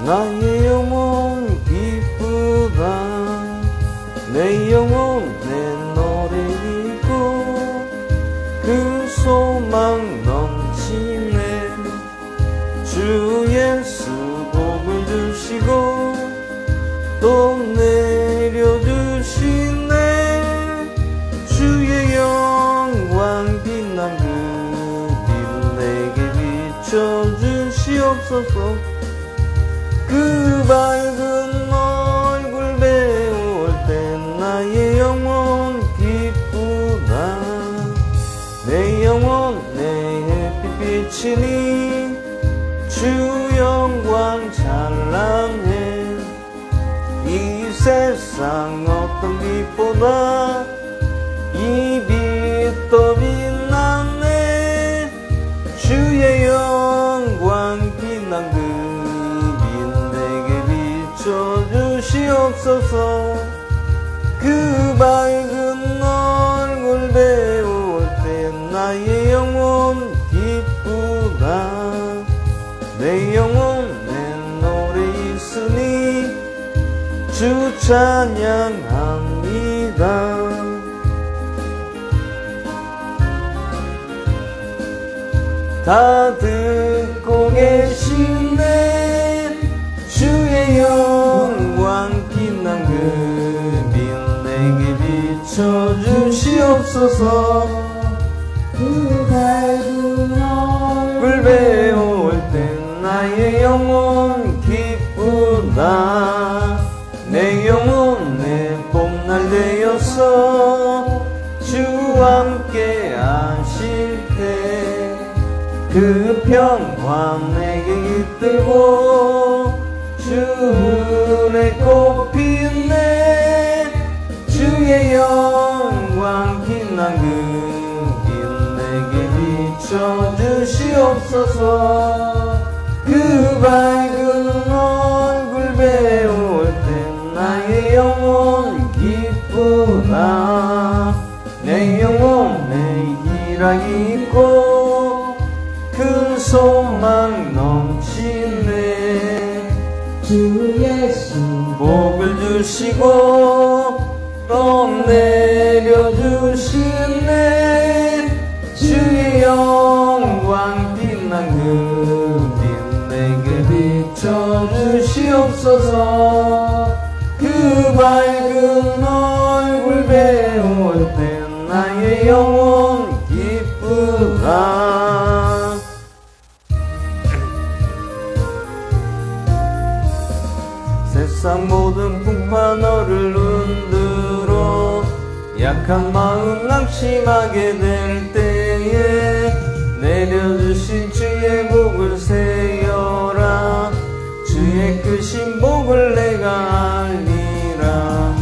나의 영혼 기쁘다. 내 영혼 내 노래이고 그 소망 넘치네. 주 예수 복을 주시고 또 내려주시네. 주의 영광 빛난 그 빛 내게 비춰주시옵소서. 그 밝은 얼굴 배울 때 나의 영혼 기쁘다. 내 영혼 내 햇빛 비치니 주 영광 찬란해. 이 세상 어떤 빛보다 이 빛 더 빛나네. 주의 영광 빛난 그 빛 내게 비춰주시옵소서. 그 밝은 얼굴 배울 때 나의 영혼 기쁘다. 내 영혼 내 노래 있으니 주 찬양합니다. 다 듣고 계시네. 주의 영광 빛난 그 빛 내게 비춰주시옵소서. 그 밝은 얼굴 배울 때 나의 영혼 기쁘다. 내 영혼 내 봄날 되어서 주와 함께 하실 때 그 평화 내게 깃들고 주의 꽃피네. 주의 영광 빛난 그 빛 내게 비춰주시옵소서. 그 밝은 얼굴 배울 때 나의 영혼 기쁘다. 내 영혼 내 희락이 있고 큰 소망 넘치네. 주 예수 복을 주시고 또 내려주시네. 주의 영광 빛난 그 빛 내게 비춰주시옵소서. 그 밝은 얼굴 배울 때 나의 영혼 기쁘다. 세상 모든 풍파 너를 흔들어 약한 마음 낙심하게 될 때에 내려주신 주의 복을 세어라. 주의 크신 복을 내가 알리라.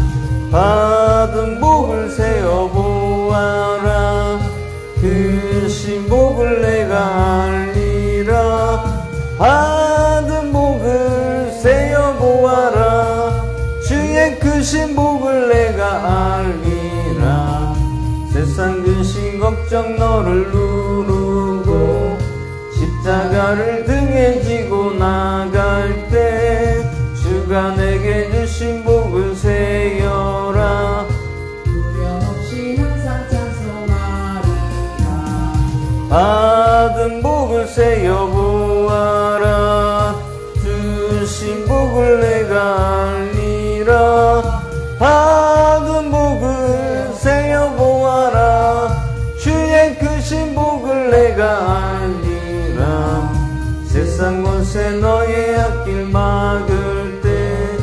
받은 복을 세어보아라. 크신 복을 내가 알리라. 받은 복을 세어보아라. 주의 크신 복을 내가 알리라. 세상 근심 걱정 너를 누르고 십자가를 등에 지고 나갈 때 주가 내게 주신 복을 세어라. 두려움없이 항상 찬송하리라. 받은 복을 세어보아라. 주신 복을 내가 알리라. 받은 복을 세어보아라. 주의 크신 복을 내가 알리라. 세상 곳에 너의 앞길 막을 때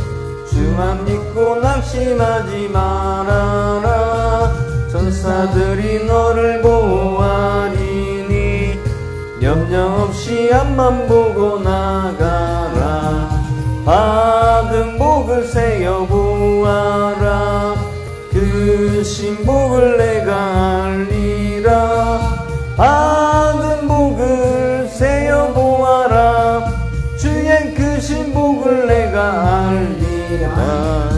주만 믿고 낙심하지 말아라. 천사들이 너를 보호하리니 염려 없이 앞만 보고 나가라. 받은 복을 세어보아라. 크신 복을 내가 알리라. 받은 복을 세어보아라. 주의 크신 복을 내가 알리라.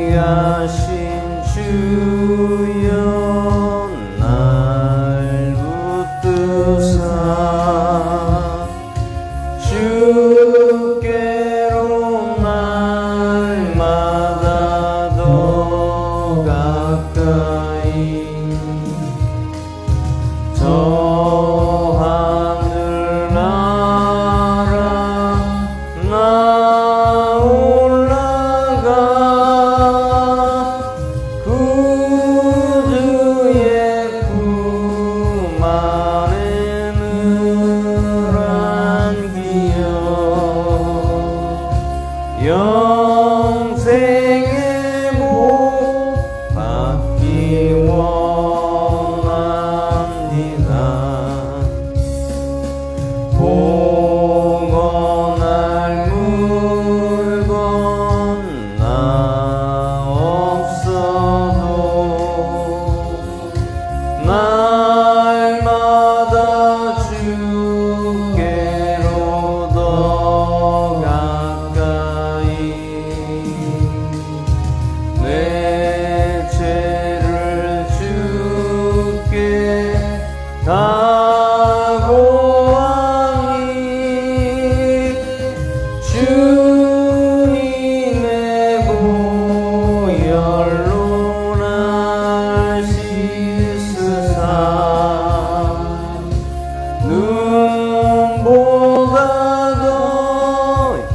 귀하신 주여 날 붙드사 주께로 날마다 더 가까이 저 하늘 나라 나 올라가 구주의 품 안에 늘 안기어 영생의 복 받기 원합니다. 복원할 물건 나 없어도 날마다 주께로 더 가까이 내 죄를 주께 다 고하니 주님의 보혈로 날 씻으사 눈보다 더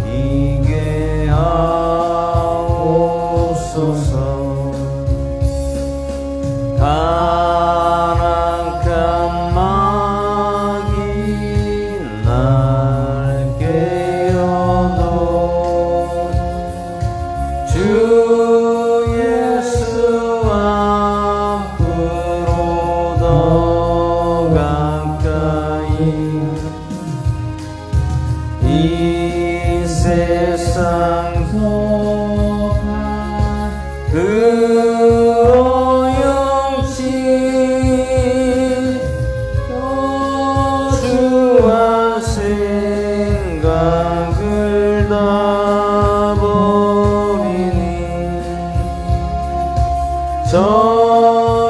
희게 하옵소서. 가난한 마귀 날 깨어도 주 예수 앞으로 더 가까이 이 세상 속한 그 오염신 주와 생각을 다 버리니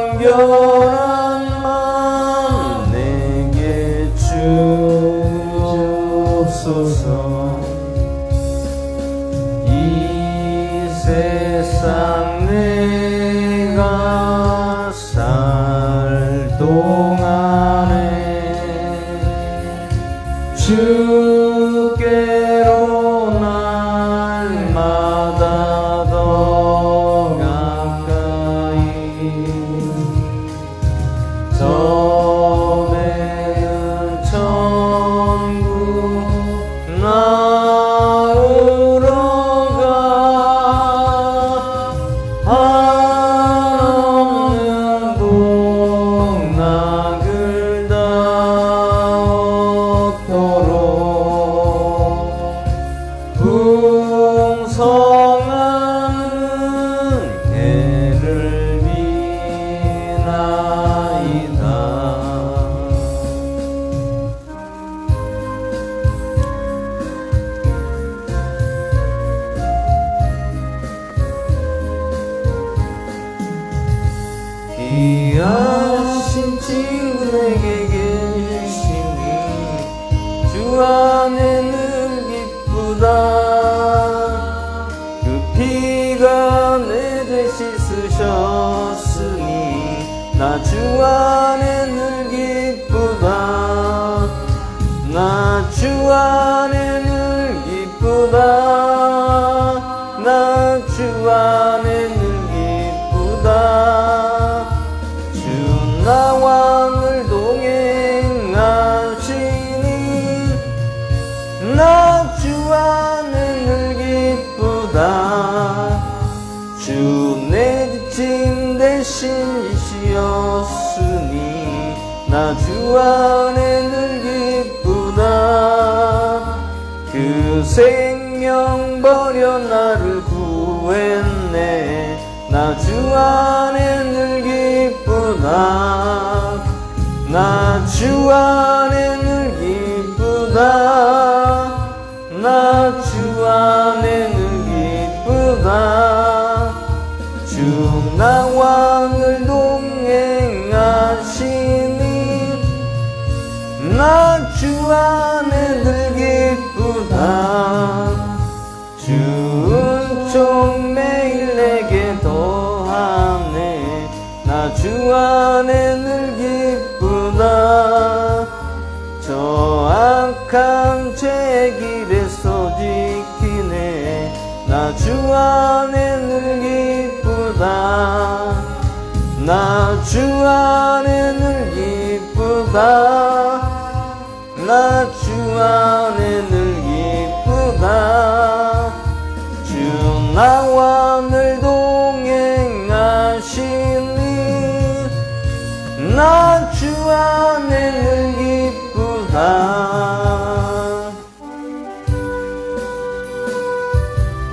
정결한 마음 내게 주옵소서. 이 세상 내가 살 동안에 주께로 날마다 더 가까이 전에는 천국 나으러 가 한없는 복락을 다 얻도록 풍성한 은혜를 비나이다. 귀하신 친구에게 계시니 주 안에 늘 기쁘다. 그 피가 내 죄 씻으셨으니 나 주 안에 늘 기쁘다. 나 주 안에 늘 기쁘다. 나 주 안에 늘 기쁘다. 주 나와 늘 동행하시니 나 주 안에 늘 기쁘다. 주 내 지침 대신 이시였으니 나 주 안에 늘 기쁘다. 그 생명 버려 나를 구했네. 나 주 안에 늘 기쁘다. 나 주 안에 늘 기쁘다. 나 주 안에 늘 기쁘다. 나 주 안에 늘 기쁘다 나 주 안에 늘 기쁘다 나 주 안에 늘 기쁘다 주 나와 늘 동행하시니 나 주 안에 늘 기쁘다.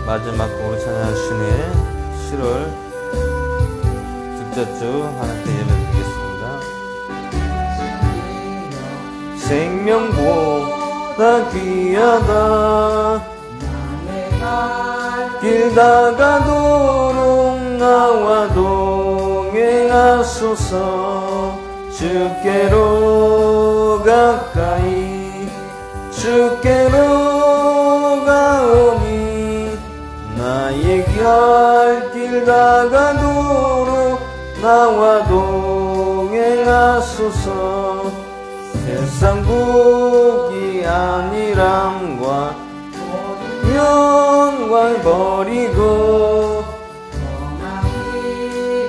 마지막 곡으로 찬양할 주님 7월 둘째 주 하나님께 예배드리겠습니다. 생명보다 귀하다 길 다가도록 나와 동행하소서 주께로 가까이 주께로 가오니 나의 갈 길 다가도록 나와 동행하소서 세상 복이 아니람과 영광 버리고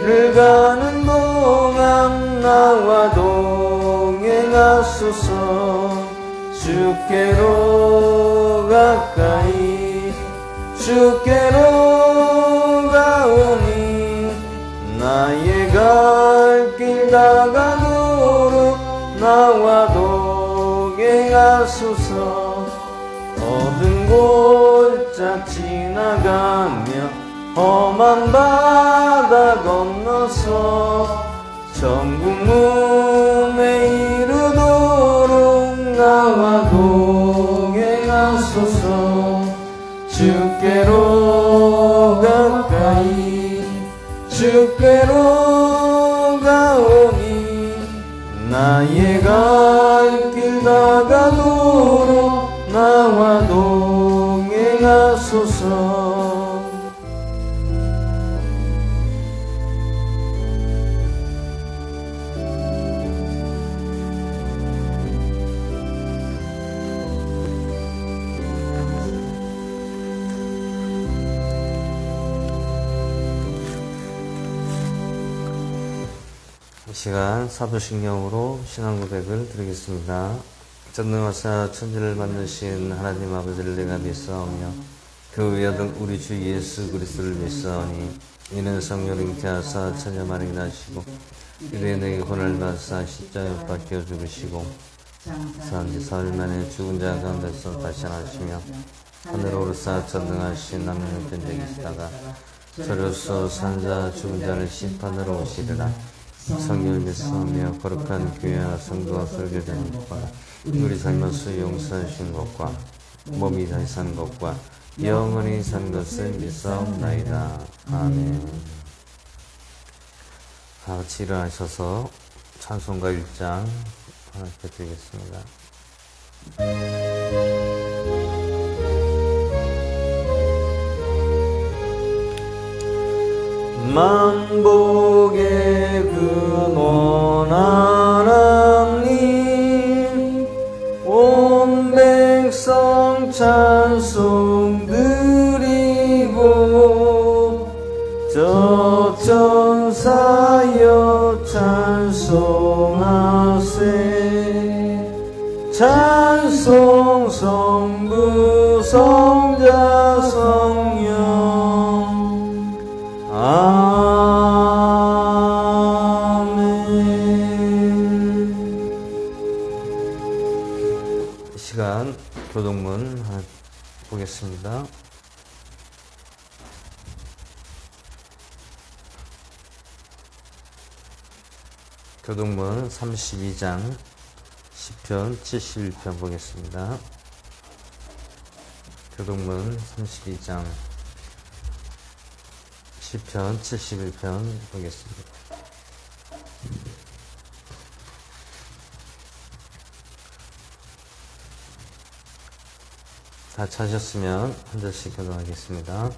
늘 가는 동안 나와 동행하소서 주께로 가까이 주께로 가오니 나의 갈 길 다가도록 나와 동행하소서 어두운 골짜 지나가며 험한 바다 건너서 천국 문에 이르도록 나와 동행하소서 주께로 가까이 주께로 가오니 나의 갈 길 다가도록 나와 동행하소서 이 시간 사도신경으로 신앙고백을 드리겠습니다. 전능하사 천지를 만드신 하나님 아버지를 내가 믿사오며 그 외아들 우리 주 예수 그리스도를 믿사오니 이는 성령을 잉태하사 천녀마리에 나시고 이래 내게 혼을 받사 십자가에 못 박혀 죽으시고 산지 사흘 만에 죽은 자 가운데서 다시 나시며 하늘로 오르사 전능하신 남녀 견적이시다가 저로서 산자 죽은 자를 심판으로 오시리라. 성령을 믿사오며 거룩한 교회와 성도와 설교되는 것과 우리 삶에서 용서하신 것과 몸이 다시 산 것과 영원히 산 것을 믿사옵나이다. 아멘. 다 같이 일어나셔서 찬송가 1장 하나님께 드리겠습니다. 만복의 근원 하나님 온 백성 찬송 드리고 저 천사여 찬송하세 찬송 성부 성자 성령 아멘. 이 시간 교동문 보겠습니다. 교동문 32장 10편 71편 보겠습니다. 교동문 32장 10편 71편 보겠습니다. 다 찾으셨으면 한 절씩 교독하겠습니다.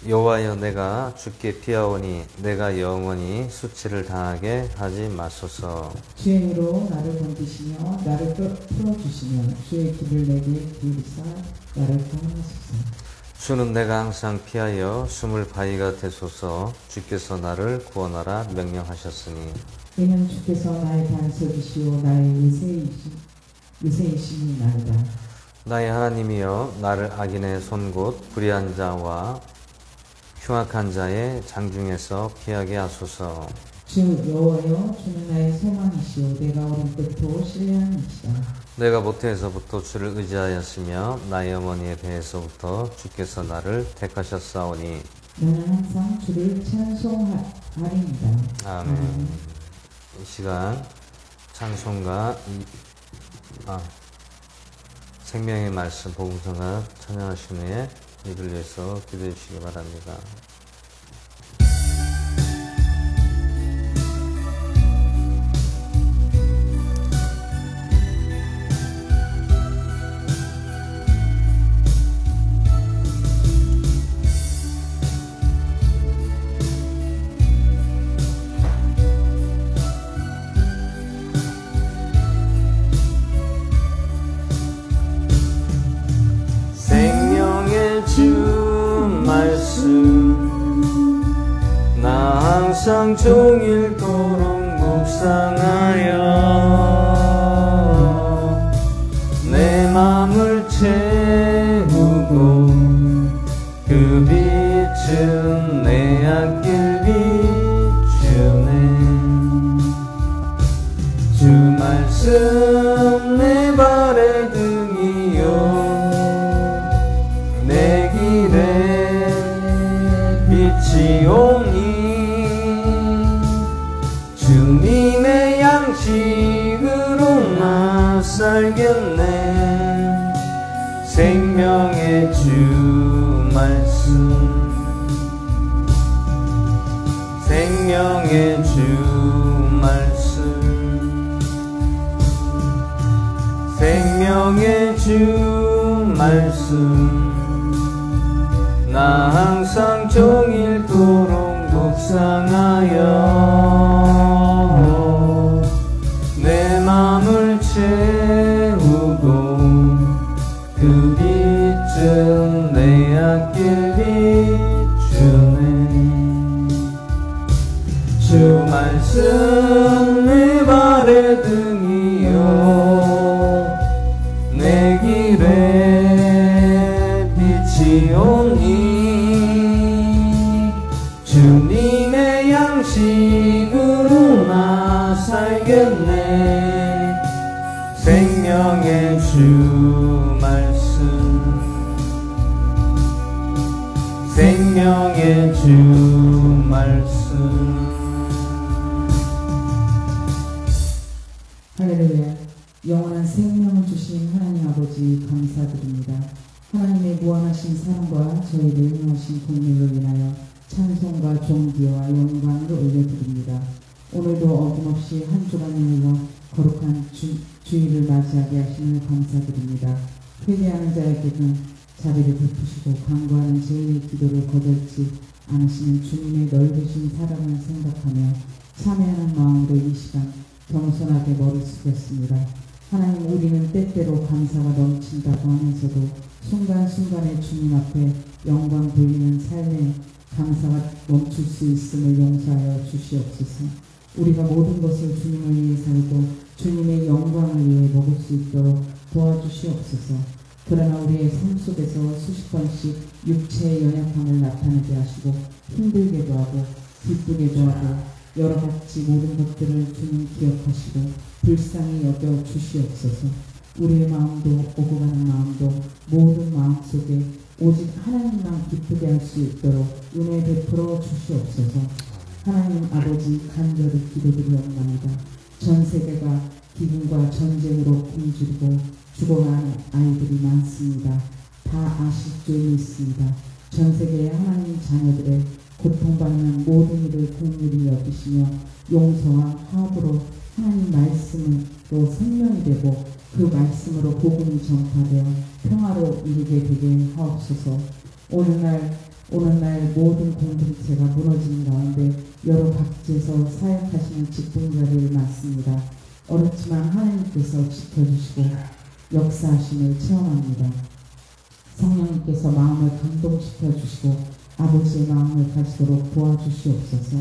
여호와여 내가 주께 피하오니 내가 영원히 수치를 당하게 하지 마소서. 주의 힘으로 나를 건지시며 나를 풀어주시며 주의 길을 내게 기울이사 나를 구원하소서. 주는 내가 항상 피하여 숨을 바위가 되소서. 주께서 나를 구원하라 명령하셨으니 이는 주께서 나의 반석이시오 나의 의세이심이 나르다. 나의 하나님이여 나를 악인의 손 곧 불의한 자와 흉악한 자의 장중에서 피하게 하소서. 주 여호와여 주는 나의 소망이시오 내가 어린 때부터 신뢰한 이시다. 내가 모태에서부터 주를 의지하였으며 나의 어머니의 배에서부터 주께서 나를 택하셨사오니 나는 항상 주를 찬송하리이다. 아멘. 이 시간 찬송가 생명의 말씀 복음성가 찬양하신 후에 예배를 위해서 기도해 주시기 바랍니다. 항상 종일토록 묵상하여 내 맘을 채우고 그 빛은 내 앞길 비추네. 주 말씀 내 발의 등이요 내 길에 빛이 오니 주님의 양식으로 나 살겠네. 생명의 주 말씀 생명의 주 말씀 생명의 주 말씀 나 항상 종일토록 묵상하여 내 맘을 채우고 그 빛은 내 앞길 비추네. 주 말씀 내 발의 등이요 내 길에 빛이 오니 주님의 양식으로 나 살겠네. 생명의 주 말씀 생명의 주 말씀. 할렐루야. 영원한 생명을 주신 하나님 아버지 감사드립니다. 하나님의 무한하신 사랑과 저희를 인하신 공의로 인하여 찬송과 존귀와 영광을 올려드립니다. 오늘도 어김없이 한 주간을 흘러 거룩한 주일을 맞이하게 하심을 감사드립니다. 회개하는 자에게는 자비를 베푸시고 간구하는 죄인의 기도를 거절치 않으시는 주님의 넓으신 사랑을 생각하며 참여하는 마음으로 이 시간 겸손하게 머리 숙였습니다. 하나님, 우리는 때때로 감사가 넘친다고 하면서도 순간순간에 주님 앞에 영광 돌리는 삶에 감사가 멈출 수 있음을 용서하여 주시옵소서. 우리가 모든 것을 주님을 위해 살고 주님의 영광을 위해 먹을 수 있도록 도와주시옵소서. 그러나 우리의 삶 속에서 수십 번씩 육체의 연약함을 나타내게 하시고 힘들게도 하고 기쁘게도 하고 여러 가지 모든 것들을 주님 기억하시고 불쌍히 여겨 주시옵소서. 우리의 마음도 오고 가는 마음도 모든 마음 속에 오직 하나님만 기쁘게 할 수 있도록 은혜 베풀어 주시옵소서. 하나님 아버지, 간절히 기도드리옵나이다. 전 세계가 기근과 전쟁으로 굶주리고 죽어가는 아이들이 많습니다. 다 아실 줄 믿습니다. 전 세계의 하나님 자녀들의 고통받는 모든 일을 긍휼히 여기시며 용서와 화합으로 하나님 말씀으로 생명이 되고 그 말씀으로 복음이 전파되어 평화로 이루게 되게 하옵소서. 오늘날 모든 공동체가 무너진 가운데 여러 각지에서 사역하시는 직분자들을 맞습니다. 어렵지만 하나님께서 지켜주시고 역사하심을 체험합니다. 성령님께서 마음을 감동시켜 주시고 아버지의 마음을 가지도록 도와주시옵소서.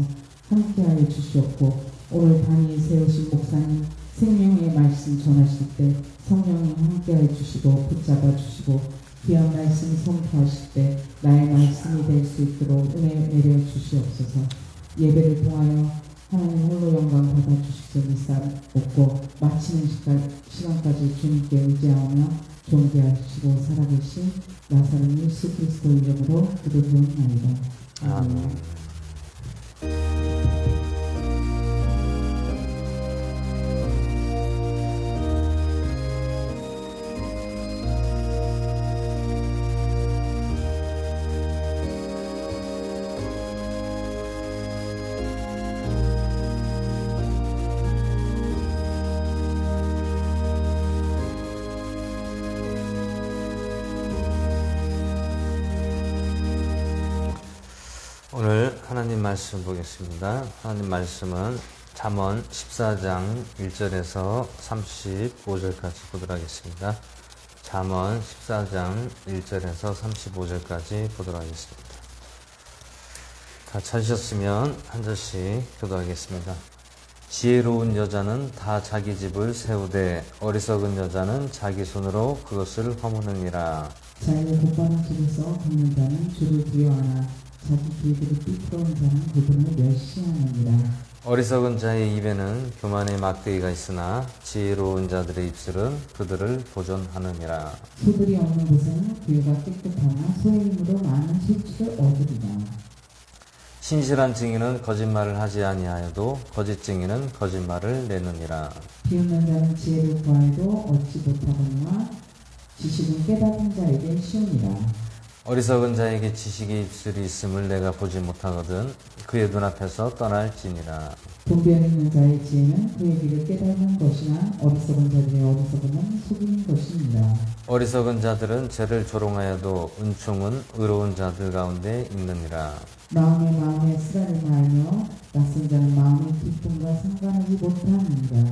함께하여 주시옵고 오늘 단위에 세우신 목사님 생명의 말씀 전하실 때 성령님 함께하여 주시고 붙잡아 주시고 귀한 말씀 선포하실 때 나의 말씀이 될 수 있도록 은혜 내려 주시옵소서. 예배를 통하여 하나님 홀로 영광 받아 주시옵소서. 믿사옵고 마치는 시간까지 주님께 의지하며 존귀하시고 살아계신 나사렛 예수 그리스도 이름으로 기도드리옵나이다. 아멘. 오늘 하나님 말씀 보겠습니다. 하나님 말씀은 잠언 14장 1절에서 35절까지 보도록 하겠습니다. 잠언 14장 1절에서 35절까지 보도록 하겠습니다. 다 찾으셨으면 한 절씩 교도하겠습니다. 지혜로운 여자는 다 자기 집을 세우되 어리석은 여자는 자기 손으로 그것을 허무느니라. 자기의 곧바른 길에서 걷는 자는 주를 두려워하나 자기 길들이 삐뚤어온 자는 그분을 멸시하느니라. 어리석은 자의 입에는 교만의 막대기가 있으나 지혜로운 자들의 입술은 그들을 보존하느니라. 소들이 없는 곳에는 귀가 깨끗하나 소의 힘으로 많은 실축을 얻으리라. 신실한 증인은 거짓말을 하지 아니하여도 거짓 증인은 거짓말을 내느니라. 비웃는 자는 지혜를 구하여도 얻지 못하거니와 지식은 깨달은 자에게 쉬우니라. 어리석은 자에게 지식의 입술이 있음을 내가 보지 못하거든 그의 눈앞에서 떠날지니라. 분별 있는 자의 지혜는 그의 길을 깨달은 것이나 어리석은 자들의 어리석음은 속이는 것입니다. 어리석은 자들은 죄를 조롱하여도 은총은 의로운 자들 가운데 있느니라. 마음의 쓰라림을 알며 낯선 자는 마음의 기쁨과 상관하지 못합니다.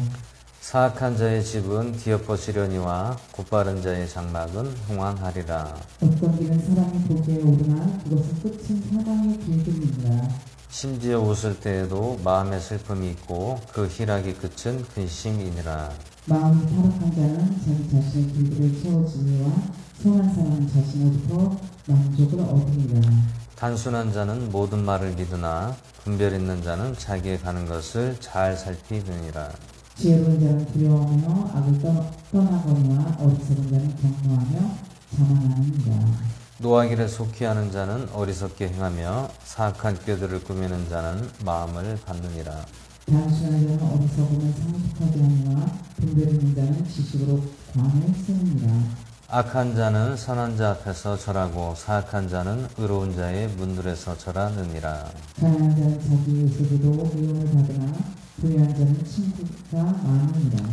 사악한 자의 집은 뒤엎어지려니와 곧바른 자의 장막은 흥왕하리라. 어떤 길은 사람이 보기에 오르나 그것은 끝은 사망의 길들이니라. 심지어 웃을 때에도 마음에 슬픔이 있고 그 희락의 끝은 근심이니라. 마음이 타락한 자는 자기 자신의 길들을 채워주니와 선한 사람은 자신으로부터 만족을 얻으리라. 단순한 자는 모든 말을 믿으나 분별 있는 자는 자기의 가는 것을 잘 살피느니라. 지혜로운 자는 두려워하며 악을 떠나거니와 어리석은 자는 경노하며 자만하느니라. 노하기를 속히 하는 자는 어리석게 행하며 사악한 꾀들을 꾸미는 자는 마음을 받느니라. 단순한 자는 어리석음을 상속하게 하니와 분별 있는 자는 지식으로 광을 세우니라. 악한 자는 선한 자 앞에서 절하고 사악한 자는 의로운 자의 문들에서 절하느니라. 가난한 자는 자기 이웃에게도 미움을 받으나 부유한 자는 친구가 많으니라.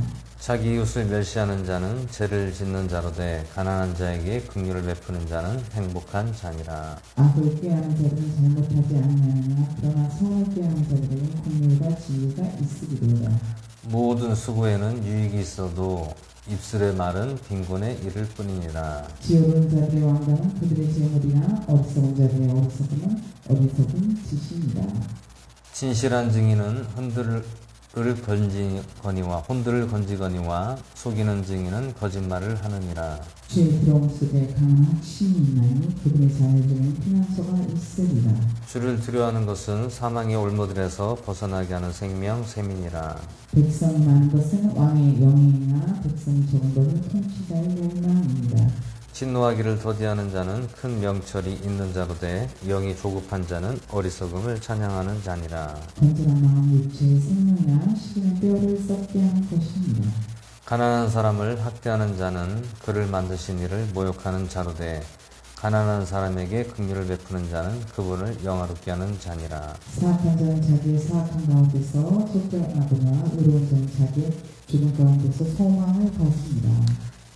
자기 이웃을 멸시하는 자는 죄를 짓는 자로 돼 가난한 자에게 긍휼을 베푸는 자는 행복한 자니라. 악을 꾀하는 자들은 잘못하지 아니하느냐 그러나 선을 꾀하는 자들에게 긍휼과 지혜가 있으리로다. 모든 수고에는 유익이 있어도 입술의 말은 빈곤에 이를 뿐이니라. 지혜로운 자들의 왕관은 그들의 재물이나 어리석은 자들의 어리석음은 어리석은 짓입니다. 진실한 증인은 혼들을 건지거니와 속이는 증인은 거짓말을 하느니라. 주의 들어옴 속에 강한 확신이 있나니 그들의 자녀 중에 피난처가 있으리라. 주를 두려워하는 것은 사망의 올무들에서 벗어나게 하는 생명 셈이니라. 백성이 많은 것은 왕의 영예이나 백성이 적은 것은 통치자의 욕망입니다. 진노하기를 더디하는 자는 큰 명철이 있는 자로 돼 영이 조급한 자는 어리석음을 찬양하는 자니라. 건전한 마음 육체의 생명이나 식이는 뼈를 썩게 하는 것입니다. 가난한 사람을 학대하는 자는 그를 만드신 이를 모욕하는 자로 돼 가난한 사람에게 긍휼을 베푸는 자는 그분을 영화롭게 하는 자니라. 사악한 자는 자기의 사악한 가운데서 쫓겨나거나 의로운 자는 자기의 죽음 가운데서 소망을 갖습니다.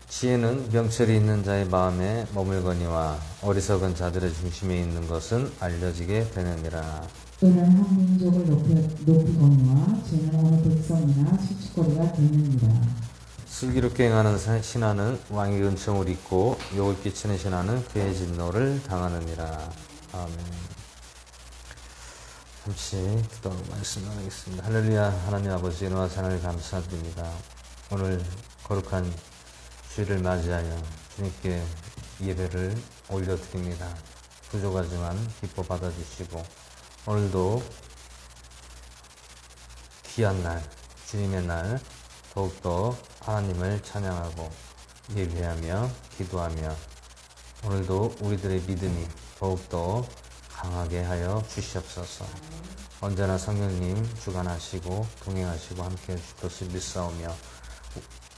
지혜는 명철이 있는 자의 마음에 머물거니와 어리석은 자들의 중심에 있는 것은 알려지게 되느니라. 은은 한 민족을 높이거니와 죄는 어느 백성이나 수치거리가 되느니라. 슬기롭게 행하는 신하는 왕의 은총을 잊고 욕을 끼치는 신하는 그의 진노를 당하느니라. 아멘. 잠시 기도하고 말씀 나누겠습니다. 할렐루야. 하나님 아버지 은혜와 사랑을 감사드립니다. 오늘 거룩한 주일을 맞이하여 주님께 예배를 올려드립니다. 부족하지만 기뻐 받아주시고 오늘도 귀한 날, 주님의 날 더욱더 하나님을 찬양하고 예배하며 기도하며 오늘도 우리들의 믿음이 더욱더 강하게 하여 주시옵소서. 언제나 성령님 주관하시고 동행하시고 함께해 주실 것을 믿사오며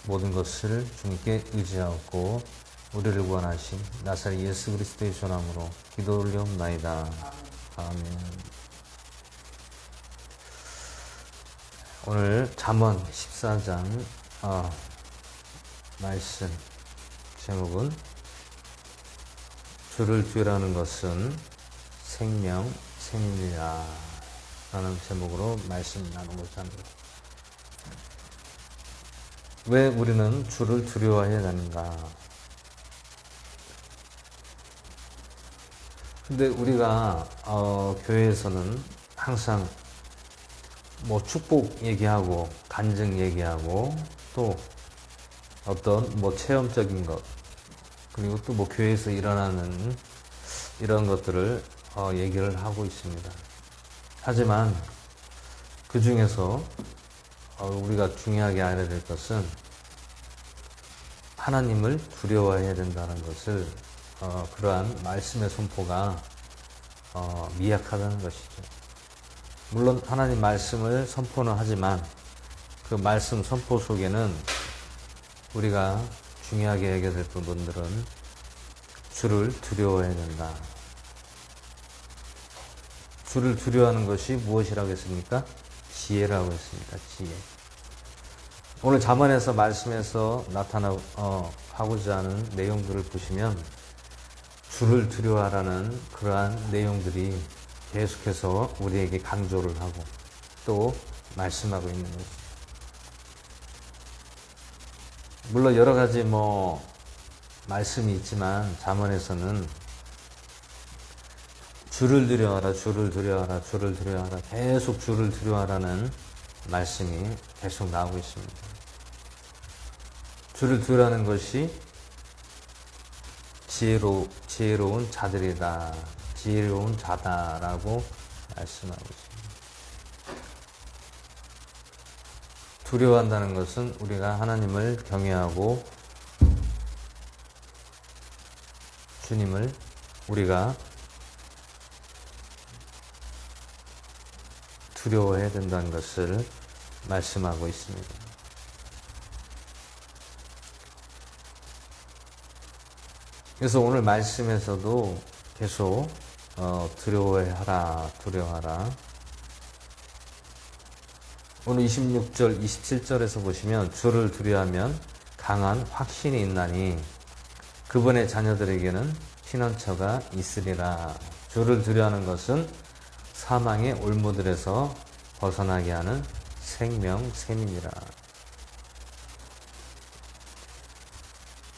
모든 것을 주님께 의지하고 우리를 구원하신 나사렛 예수 그리스도의 전함으로 기도 올려옵나이다. 아멘. 오늘 잠언 14장 말씀 제목은 주를 두려워하는 것은 생명, 셈이니라 라는 제목으로 말씀 나누고자 합니다. 왜 우리는 주를 두려워해야 하는가? 근데 우리가 교회에서는 항상 뭐 축복 얘기하고 간증 얘기하고 또 어떤 뭐 체험적인 것 그리고 또 뭐 교회에서 일어나는 이런 것들을 얘기를 하고 있습니다. 하지만 그 중에서 우리가 중요하게 알아야 될 것은 하나님을 두려워해야 된다는 것을 그러한 말씀의 선포가 미약하다는 것이죠. 물론 하나님 말씀을 선포는 하지만 그 말씀 선포 속에는 우리가 중요하게 해야 될 부분들은 주를 두려워해야 된다. 주를 두려워하는 것이 무엇이라고 했습니까? 지혜라고 했습니다. 지혜. 오늘 잠언에서 말씀에서 하고자 하는 내용들을 보시면 주를 두려워하라는 그러한 내용들이 계속해서 우리에게 강조를 하고 또 말씀하고 있는 것입니다. 물론 여러 가지 말씀이 있지만 잠언에서는 주를 두려워하라, 주를 두려워하라, 주를 두려워하라 계속 주를 두려워하라는 말씀이 계속 나오고 있습니다. 주를 두려워하는 것이 지혜로운 자들이다. 지혜로운 자다라고 말씀하고 있습니다. 두려워한다는 것은 우리가 하나님을 경외하고 주님을 우리가 두려워해야 된다는 것을 말씀하고 있습니다. 그래서 오늘 말씀에서도 계속 두려워하라, 두려워하라. 오늘 26절, 27절에서 보시면 주를 두려워하면 강한 확신이 있나니 그분의 자녀들에게는 피난처가 있으리라. 주를 두려워하는 것은 사망의 올무들에서 벗어나게 하는 생명, 셈이니라.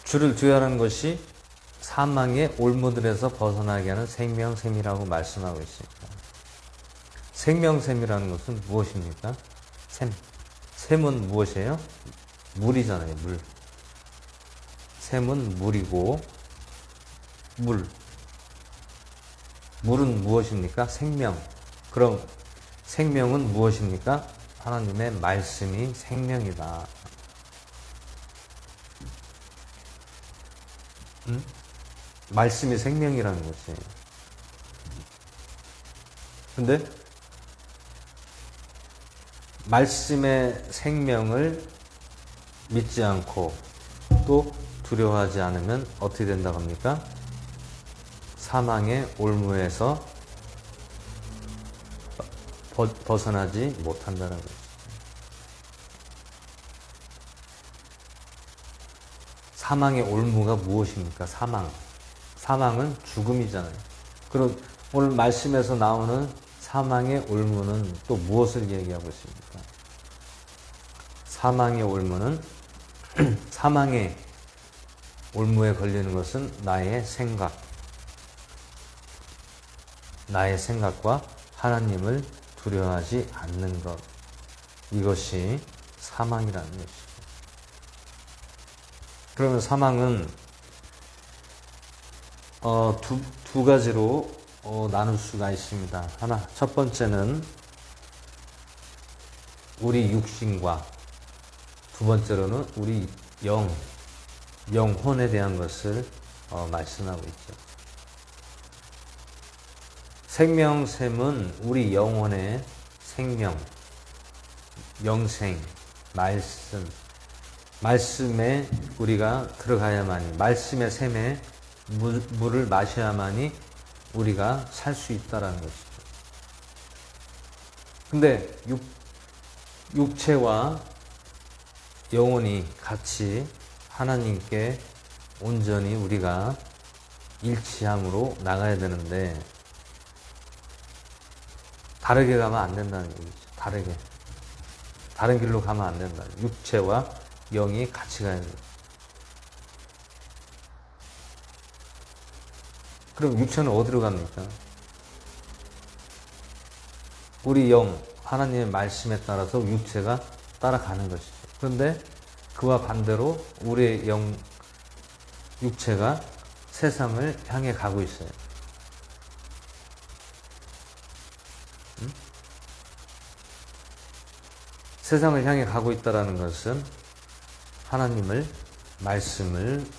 주를 두려워하는 것이 사망의 올무들에서 벗어나게 하는 생명샘이라고 말씀하고 있습니다. 생명샘이라는 것은 무엇입니까? 샘은 무엇이에요? 물이잖아요. 물. 샘은 물이고 물은 무엇입니까? 생명. 그럼 생명은 무엇입니까? 하나님의 말씀이 생명이다. 말씀이 생명이라는 것이. 근데 말씀의 생명을 믿지 않고 또 두려워하지 않으면 어떻게 된다고 합니까? 사망의 올무에서 벗어나지 못한다는 거죠. 사망의 올무가 무엇입니까? 사망은 죽음이잖아요. 그럼 오늘 말씀에서 나오는 사망의 올무는 또 무엇을 얘기하고 있습니까? 사망의 올무는 사망의 올무에 걸리는 것은 나의 생각과 하나님을 두려워하지 않는 것. 이것이 사망이라는 것이죠. 그러면 사망은 두 가지로 나눌 수가 있습니다. 첫 번째는 우리 육신과 두 번째로는 우리 영혼에 대한 것을 말씀하고 있죠. 생명샘은 우리 영혼의 생명, 영생, 말씀에 우리가 들어가야만이, 말씀의 샘에 물을 마셔야만이 우리가 살 수 있다라는 것이죠. 근데 육체와 영혼이 같이 하나님께 온전히 우리가 일치함으로 나가야 되는데 다르게 가면 안 된다는 얘기죠. 다른 길로 가면 안 된다. 육체와 영이 같이 가야 돼요. 그럼 육체는 어디로 갑니까? 우리 영, 하나님의 말씀에 따라서 육체가 따라가는 것이죠. 그런데 그와 반대로 우리의 육체가 세상을 향해 가고 있어요. 세상을 향해 가고 있다는 것은 하나님을, 말씀을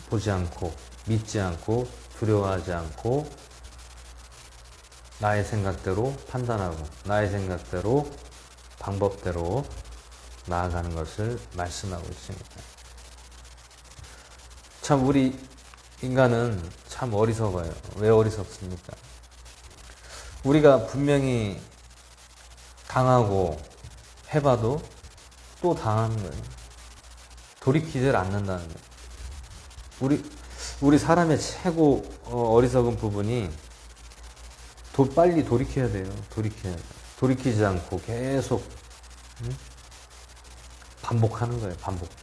보지 않고, 믿지 않고, 두려워하지 않고, 나의 생각대로 판단하고, 나의 생각대로, 방법대로 나아가는 것을 말씀하고 있습니다. 참 우리 인간은 참 어리석어요. 왜 어리석습니까? 우리가 분명히 당하고 해봐도 또 당하는 거예요. 돌이키질 않는다는 거예요. 우리 사람의 최고 어리석은 부분이 빨리 돌이켜야 돼요. 돌이키지 않고 계속 반복하는 거예요.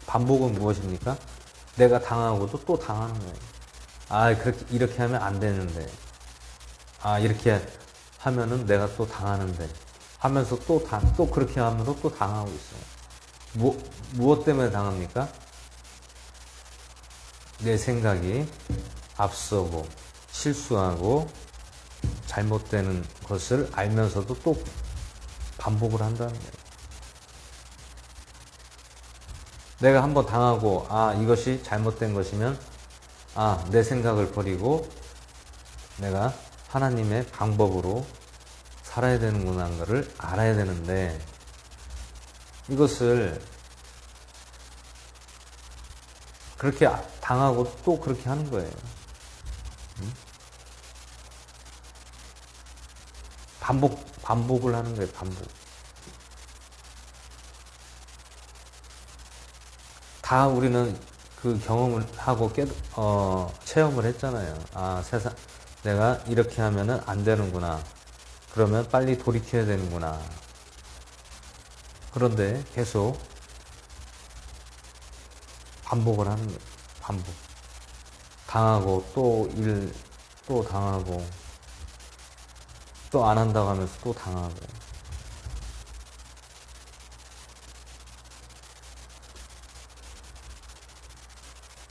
반복은 무엇입니까? 내가 당하고도 또 당하는 거예요. 이렇게 하면 안 되는데. 이렇게 하면은 내가 또 당하는데. 하면서 또 그렇게 하면서 또 당하고 있어요. 무엇 때문에 당합니까? 내 생각이 앞서고 실수하고 잘못되는 것을 알면서도 또 반복을 한다는 거예요. 내가 한번 당하고 이것이 잘못된 것이면 내 생각을 버리고 내가 하나님의 방법으로 살아야 되는구나 하는 것을 알아야 되는데 이것을 그렇게 당하고 또 그렇게 하는 거예요. 반복을 하는 거예요. 다 우리는 그 경험을 하고 체험을 했잖아요. 세상 내가 이렇게 하면은 안 되는구나. 그러면 빨리 돌이켜야 되는구나. 그런데 계속 반복을 하는 거예요. 당하고 또 당하고 또 안 한다고 하면서 또 당하고.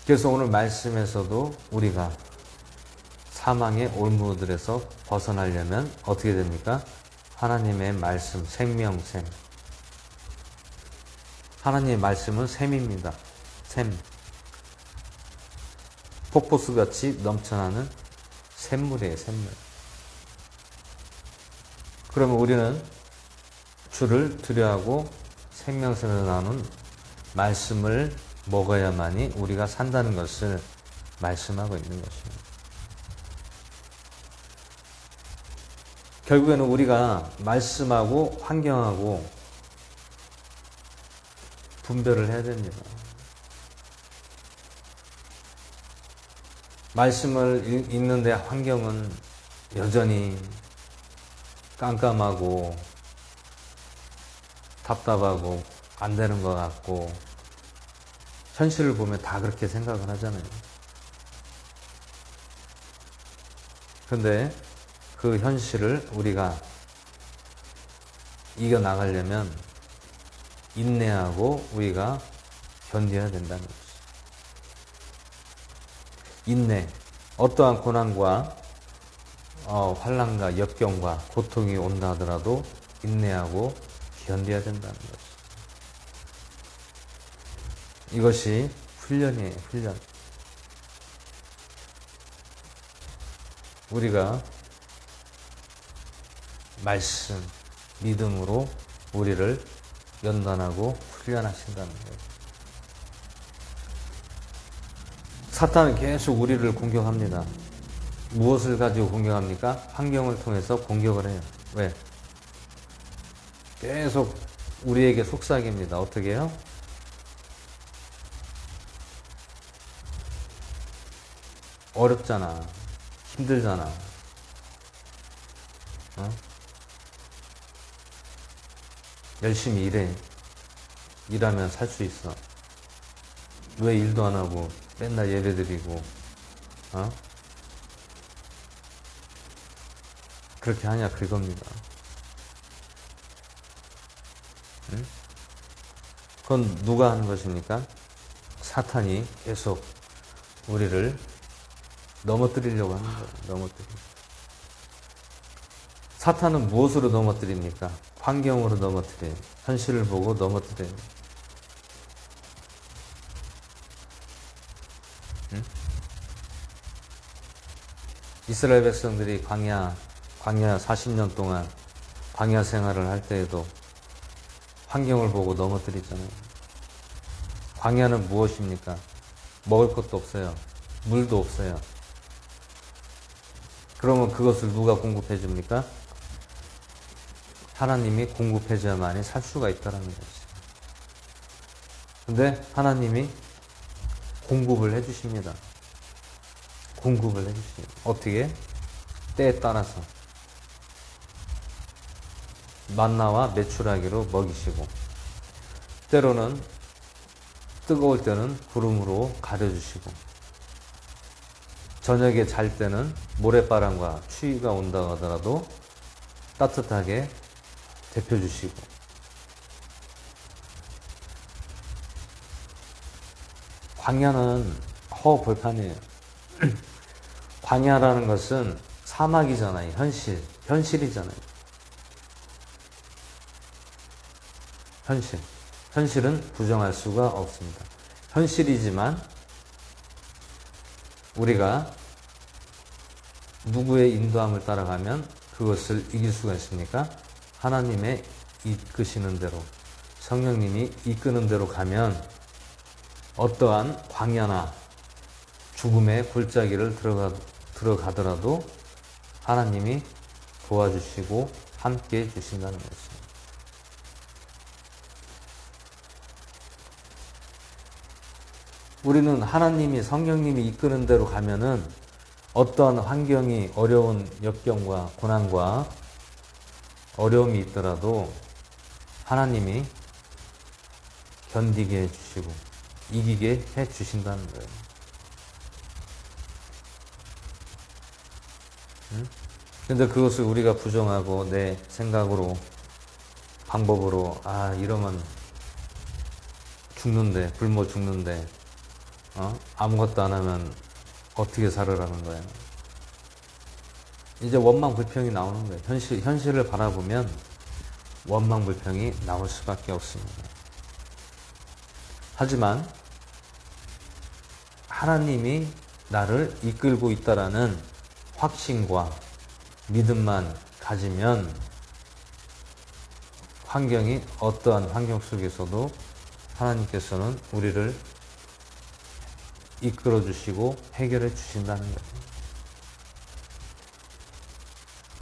그래서 오늘 말씀에서도 우리가 사망의 올무들에서 벗어나려면 어떻게 됩니까? 하나님의 말씀, 생명샘. 하나님의 말씀은 샘입니다. 샘. 폭포수같이 넘쳐나는 샘물이에요, 샘물. 그러면 우리는 주를 두려워하고 생명샘에서 나오는 말씀을 먹어야만이 우리가 산다는 것을 말씀하고 있는 것입니다. 결국에는 우리가 말씀하고 환경하고 분별을 해야 됩니다. 말씀을 읽는데 환경은 여전히 깜깜하고 답답하고 안 되는 것 같고 현실을 보면 다 그렇게 생각을 하잖아요. 근데 그 현실을 우리가 이겨나가려면 인내하고 우리가 견뎌야 된다는 거죠. 인내, 어떠한 고난과 환난과 역경과 고통이 온다 하더라도 인내하고 견뎌야 된다는 거죠. 이것이 훈련이에요, 훈련. 우리가 말씀, 믿음으로 우리를 연단하고 훈련하신다는 거예요. 사탄은 계속 우리를 공격합니다. 무엇을 가지고 공격합니까? 환경을 통해서 공격을 해요. 왜? 계속 우리에게 속삭입니다. 어떻게 해요? 어렵잖아. 힘들잖아. 열심히 일해. 일하면 살 수 있어. 왜 일도 안 하고 맨날 예배 드리고 그렇게 하냐 그겁니다. 응? 그건 누가 하는 것입니까? 사탄이 계속 우리를 넘어뜨리려고 하는 거예요. 넘어뜨리고. 사탄은 무엇으로 넘어뜨립니까? 환경으로 넘어뜨려요. 현실을 보고 넘어뜨려요. 응? 이스라엘 백성들이 광야 40년 동안 광야 생활을 할 때에도 환경을 보고 넘어뜨리잖아요. 광야는 무엇입니까? 먹을 것도 없어요. 물도 없어요. 그러면 그것을 누가 공급해 줍니까? 하나님이 공급해 줘야만이 살 수가 있다는 거죠. 근데 하나님이 공급을 해 주십니다. 공급을 해 주십니다. 어떻게? 때에 따라서. 만나와 메추라기로 먹이시고, 때로는 뜨거울 때는 구름으로 가려주시고, 저녁에 잘 때는 모래바람과 추위가 온다고 하더라도 따뜻하게 데펴주시고, 광야는 허벌판이에요. 광야라는 것은 사막이잖아요. 현실이잖아요. 현실은 부정할 수가 없습니다. 현실이지만 우리가 누구의 인도함을 따라가면 그것을 이길 수가 있습니까? 하나님의 이끄시는 대로, 성령님이 이끄는 대로 가면 어떠한 광야나 죽음의 골짜기를 들어가더라도 하나님이 도와주시고 함께 해주신다는 것입니다. 우리는 하나님이, 성령님이 이끄는 대로 가면은 어떠한 환경이, 어려운 역경과 고난과 어려움이 있더라도 하나님이 견디게 해주시고 이기게 해주신다는 거예요. 근데 그것을 우리가 부정하고 내 생각으로, 방법으로, 이러면 죽는데, 굶어 죽는데, 아무것도 안 하면 어떻게 살으라는 거예요. 이제 원망불평이 나오는 거예요. 현실을 바라보면 원망불평이 나올 수밖에 없습니다. 하지만 하나님이 나를 이끌고 있다라는 확신과 믿음만 가지면 어떠한 환경 속에서도 하나님께서는 우리를 이끌어 주시고 해결해 주신다는 거예요.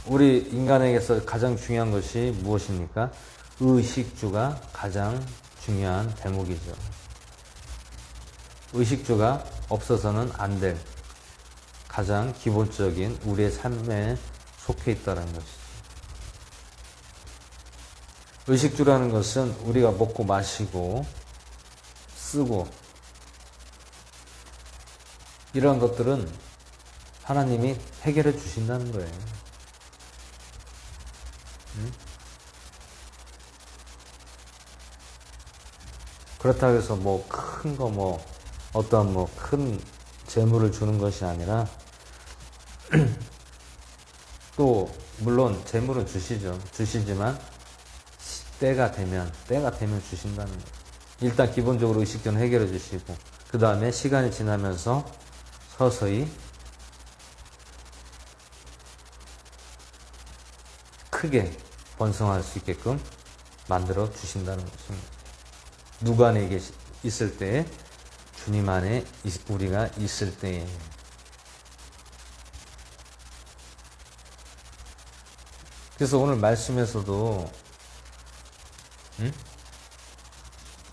우리 인간에게서 가장 중요한 것이 무엇입니까? 의식주가 가장 중요한 대목이죠. 의식주가 없어서는 안 될 가장 기본적인 우리의 삶에 속해 있다는 것이죠. 의식주라는 것은 우리가 먹고 마시고 쓰고 이러한 것들은 하나님이 해결해 주신다는 거예요. 응? 그렇다고 해서 뭐 큰 거 뭐 어떠한 뭐 큰 재물을 주는 것이 아니라 또 물론 재물은 주시지만 때가 되면 주신다는 거예요. 일단 기본적으로 의식적으로 해결해 주시고 그 다음에 시간이 지나면서 서서히 크게 번성할 수 있게끔 만들어 주신다는 것입니다. 누구 안에 있을 때에 주님 안에 우리가 있을 때에 그래서 오늘 말씀에서도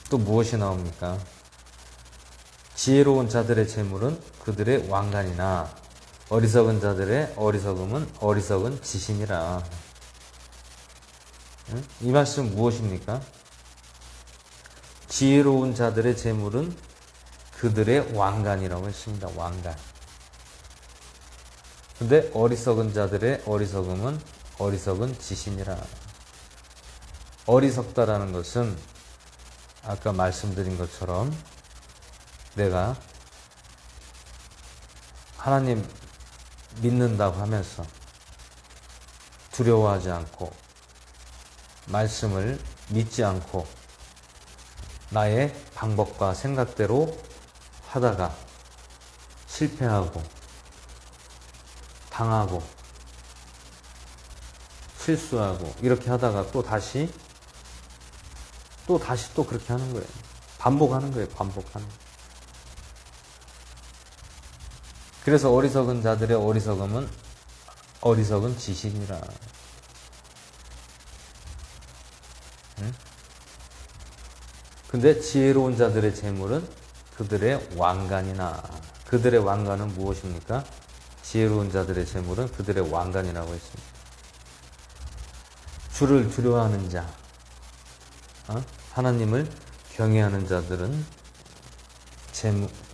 또 무엇이 나옵니까? 지혜로운 자들의 재물은 그들의 왕관이나 어리석은 자들의 어리석음은 어리석은 지신이라. 이 말씀은 무엇입니까? 지혜로운 자들의 재물은 그들의 왕관이라고 했습니다. 왕관. 근데 어리석은 자들의 어리석음은 어리석은 지신이라. 어리석다라는 것은 아까 말씀드린 것처럼 내가 하나님 믿는다고 하면서 두려워하지 않고 말씀을 믿지 않고 나의 방법과 생각대로 하다가 실패하고 당하고 실수하고 이렇게 하다가 또 다시 그렇게 하는 거예요. 반복하는 거예요. 반복하는 거예요. 그래서 어리석은 자들의 어리석음은 어리석은 지식이라. 응? 근데 지혜로운 자들의 재물은 그들의 왕관이나. 그들의 왕관은 무엇입니까? 지혜로운 자들의 재물은 그들의 왕관이라고 했습니다. 주를 두려워하는 자, 하나님을 경외하는 자들은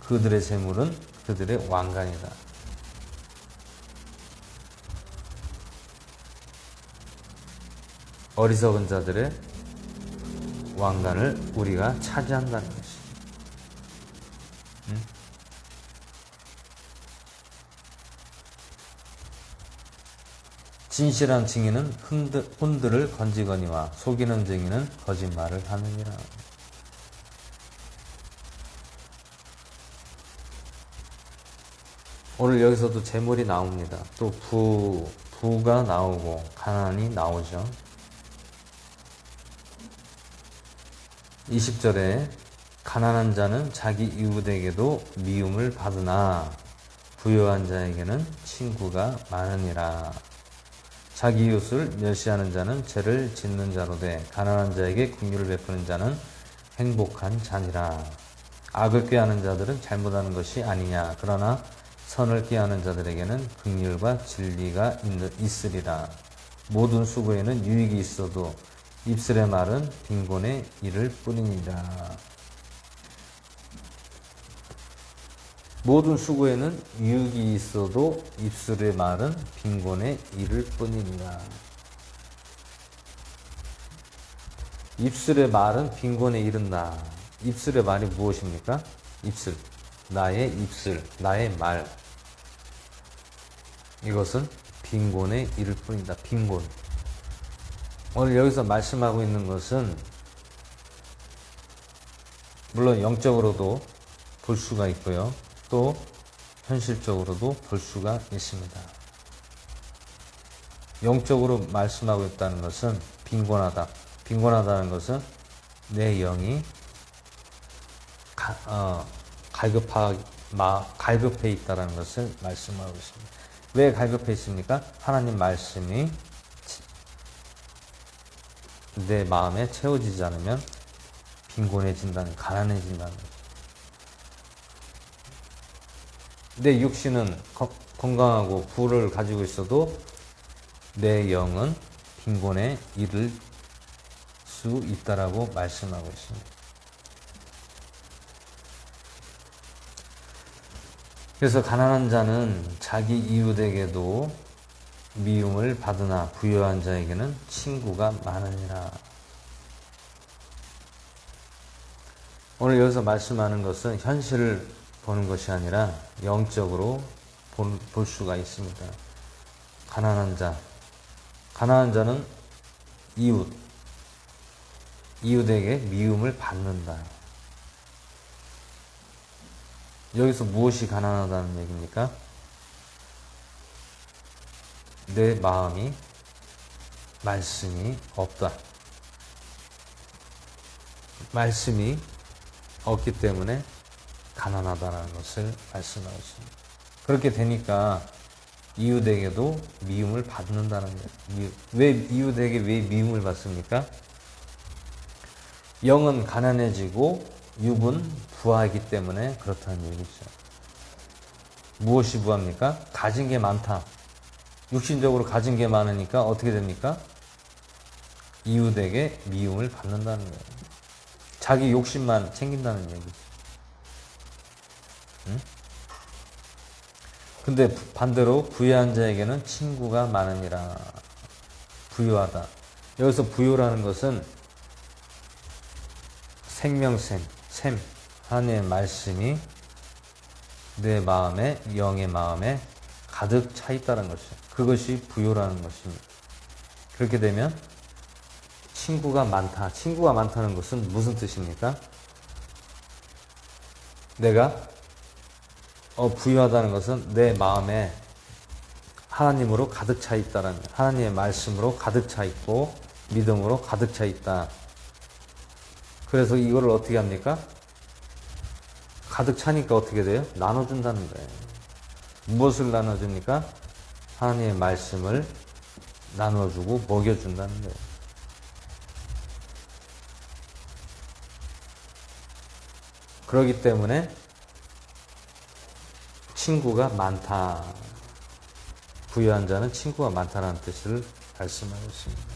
그들의 재물은 그들의 왕관이다. 어리석은 자들의 왕관을 우리가 차지한다는 것이. 진실한 증인은 혼들을 건지거니와 속이는 증인은 거짓말을 하느니라. 오늘 여기서도 재물이 나옵니다. 또 부가 나오고 가난이 나오죠. 20절에 가난한 자는 자기 이웃에게도 미움을 받으나 부유한 자에게는 친구가 많으니라. 자기 이웃을 멸시하는 자는 죄를 짓는 자로 돼 가난한 자에게 긍휼을 베푸는 자는 행복한 자니라. 악을 꾀하는 자들은 잘못하는 것이 아니냐. 그러나 선을 꾀하는 자들에게는 긍휼과 진리가 있으리라. 모든 수고에는 유익이 있어도 입술의 말은 빈곤에 이를 뿐이니라. 모든 수고에는 유익이 있어도 입술의 말은 빈곤에 이를 뿐이니라. 입술의 말은 빈곤에 이른다. 입술의 말이 무엇입니까? 입술. 나의 입술, 나의 말. 이것은 빈곤에 이를 뿐이다. 빈곤. 오늘 여기서 말씀하고 있는 것은 물론 영적으로도 볼 수가 있고요. 또 현실적으로도 볼 수가 있습니다. 영적으로 말씀하고 있다는 것은 빈곤하다. 빈곤하다는 것은 내 영이 갈급해 있다는 것을 말씀하고 있습니다. 왜 갈급해 있습니까? 하나님 말씀이 내 마음에 채워지지 않으면 빈곤해진다는, 가난해진다는 거죠. 내 육신은 건강하고 부를 가지고 있어도 내 영은 빈곤에 이를 수 있다라고 말씀하고 있습니다. 그래서 가난한 자는 자기 이웃에게도 미움을 받으나 부유한 자에게는 친구가 많으니라. 오늘 여기서 말씀하는 것은 현실을 보는 것이 아니라 영적으로 볼 수가 있습니다. 가난한 자는 이웃에게 미움을 받는다. 여기서 무엇이 가난하다는 얘기입니까? 내 마음이 말씀이 없다. 말씀이 없기 때문에 가난하다는 것을 말씀하고 있습니다. 그렇게 되니까 이웃에게도 미움을 받는다는 거예요. 이웃에게 왜 미움을 받습니까? 영은 가난해지고 육은 부하기 때문에 그렇다는 얘기죠. 무엇이 부합니까? 가진 게 많다. 육신적으로 가진 게 많으니까 어떻게 됩니까? 이웃에게 미움을 받는다는 거예요. 자기 욕심만 챙긴다는 얘기죠. 응? 근데 반대로 부유한 자에게는 친구가 많으니라. 부유하다. 여기서 부유라는 것은 생명샘, 하나님의 말씀이 내 마음에, 영의 마음에 가득 차 있다는 것이죠. 그것이 부유라는 것입니다. 그렇게 되면 친구가 많다. 친구가 많다는 것은 무슨 뜻입니까? 내가 부유하다는 것은 내 마음에 하나님으로 가득 차 있다는, 하나님의 말씀으로 가득 차 있고 믿음으로 가득 차 있다. 그래서 이거를 어떻게 합니까? 가득 차니까 어떻게 돼요? 나눠준다는 거예요. 무엇을 나눠줍니까? 하나님의 말씀을 나눠주고 먹여준다는 거예요. 그렇기 때문에 친구가 많다. 부유한 자는 친구가 많다는 뜻을 말씀하고 있습니다.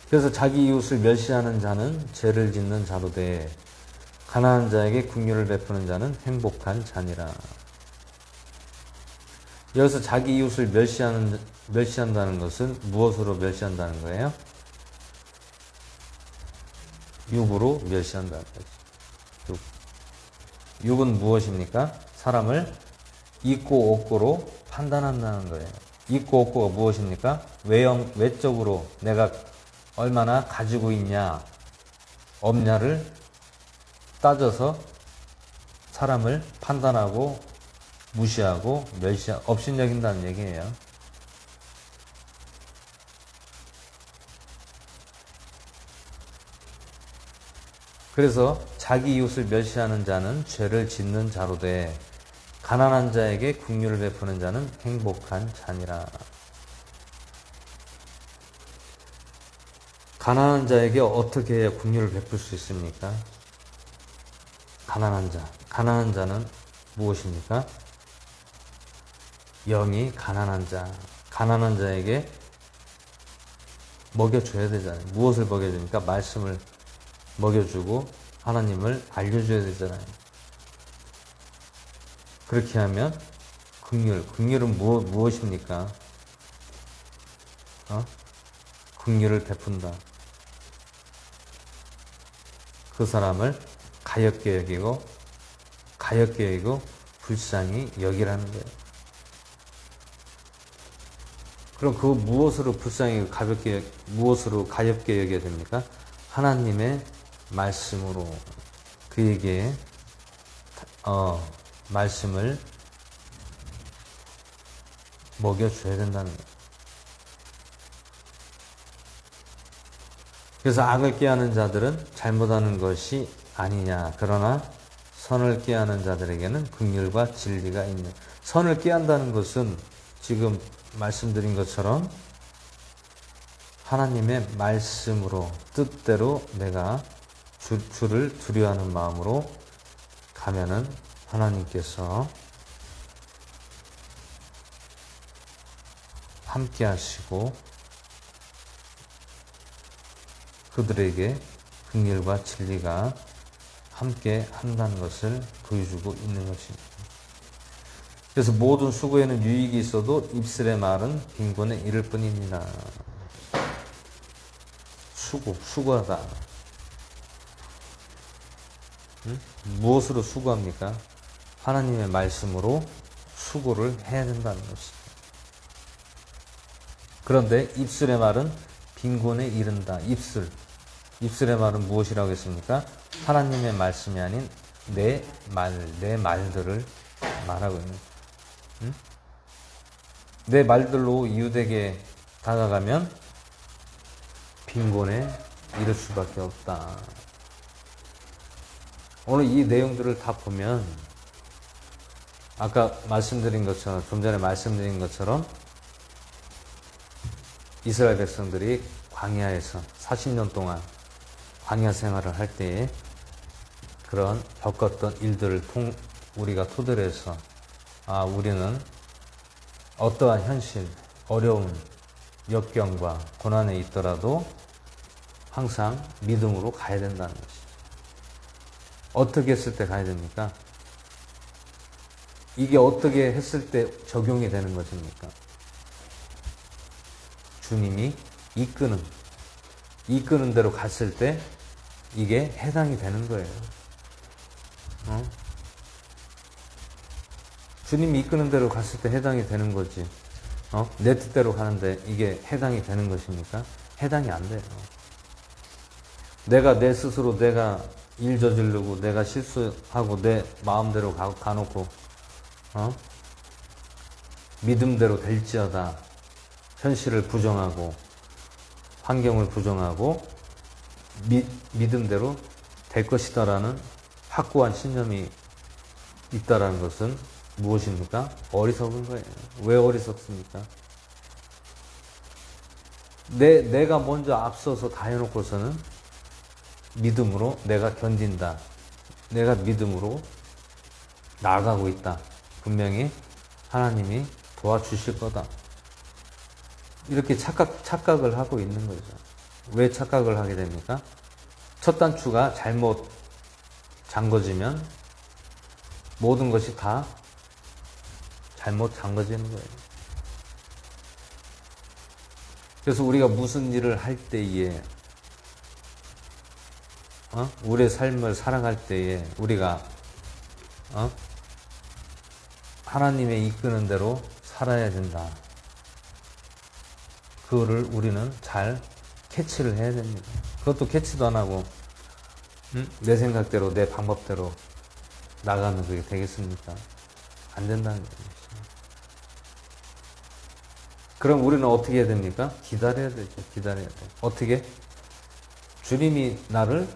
그래서 자기 이웃을 멸시하는 자는 죄를 짓는 자로 돼 가난한 자에게 긍휼을 베푸는 자는 행복한 자니라. 여기서 자기 이웃을 멸시한다는 것은 무엇으로 멸시한다는 거예요? 육으로 멸시한다는 거죠. 육은 무엇입니까? 사람을 있고 없고로 판단한다는 거예요. 있고 없고가 무엇입니까? 외적으로 내가 얼마나 가지고 있냐, 없냐를 따져서 사람을 판단하고 무시하고 업신여긴다는 얘기예요. 그래서 자기 이웃을 멸시하는 자는 죄를 짓는 자로 돼 가난한 자에게 긍휼을 베푸는 자는 행복한 자니라. 가난한 자에게 어떻게 해야 긍휼을 베풀 수 있습니까? 가난한 자는 무엇입니까? 영이 가난한 자에게 먹여줘야 되잖아요. 무엇을 먹여줍니까? 말씀을 먹여주고 하나님을 알려줘야 되잖아요. 그렇게 하면 긍휼은 무엇입니까? 긍휼을 베푼다. 그 사람을 가엾게 여기고 불쌍히 여기라는 거예요. 그럼 그 무엇으로 불쌍히 무엇으로 가엾게 여겨야 됩니까? 하나님의 말씀으로 그에게 말씀을 먹여줘야 된다는 거예요. 그래서 악을 꾀하는 자들은 잘못하는 것이 아니냐. 그러나 선을 꾀하는 자들에게는 긍휼과 진리가 있는. 선을 꾀한다는 것은 지금 말씀드린 것처럼 하나님의 말씀으로 뜻대로 내가 주를 두려워하는 마음으로 가면은 하나님께서 함께 하시고 그들에게 긍휼과 진리가 함께 한다는 것을 보여주고 있는 것입니다. 그래서 모든 수고에는 유익이 있어도 입술의 말은 빈곤에 이를 뿐이니라. 수고하다. 응? 무엇으로 수고합니까? 하나님의 말씀으로 수고를 해야 된다는 것입니다. 그런데 입술의 말은 빈곤에 이른다. 입술의 말은 무엇이라고 했습니까? 하나님의 말씀이 아닌 내 말들을 말하고 있는. 응? 내 말들로 이웃에게 다가가면 빈곤에 이를 수밖에 없다. 오늘 이 내용들을 다 보면 아까 말씀드린 것처럼, 좀 전에 말씀드린 것처럼 이스라엘 백성들이 광야에서 40년 동안 광야 생활을 할 때에 그런 겪었던 일들을 우리가 토대로 해서 우리는 어떠한 현실, 어려운 역경과 고난에 있더라도 항상 믿음으로 가야 된다는 것이죠. 어떻게 했을 때 가야 됩니까? 이게 어떻게 했을 때 적용이 되는 것입니까? 주님이 이끄는 대로 갔을 때 이게 해당이 되는 거예요. 주님이 이끄는 대로 갔을 때 해당이 되는 거지. 내 뜻대로 가는데 이게 해당이 되는 것입니까? 해당이 안 돼요. 내가 내 스스로 내가 일 저지르고 내가 실수하고 내 마음대로 가놓고 믿음대로 될지어다 현실을 부정하고 환경을 부정하고 믿음대로 될 것이다라는 확고한 신념이 있다라는 것은 무엇입니까? 어리석은 거예요. 왜 어리석습니까? 내가 먼저 앞서서 다 해놓고서는 믿음으로 내가 견딘다. 내가 믿음으로 나아가고 있다. 분명히 하나님이 도와주실 거다. 이렇게 착각을 하고 있는 거죠. 왜 착각을 하게 됩니까? 첫 단추가 잘못 잠궈지면 모든 것이 다 잘못 잠궈지는 거예요. 그래서 우리가 무슨 일을 할 때에 우리의 삶을 살아갈 때에 우리가 하나님의 이끄는 대로 살아야 된다. 그거를 우리는 잘 캐치를 해야 됩니다. 그것도 캐치도 안 하고 내 생각대로 내 방법대로 나가면 그게 되겠습니까? 안 된다는 거죠. 그럼 우리는 어떻게 해야 됩니까? 기다려야 되죠. 기다려야 돼. 어떻게? 주님이 나를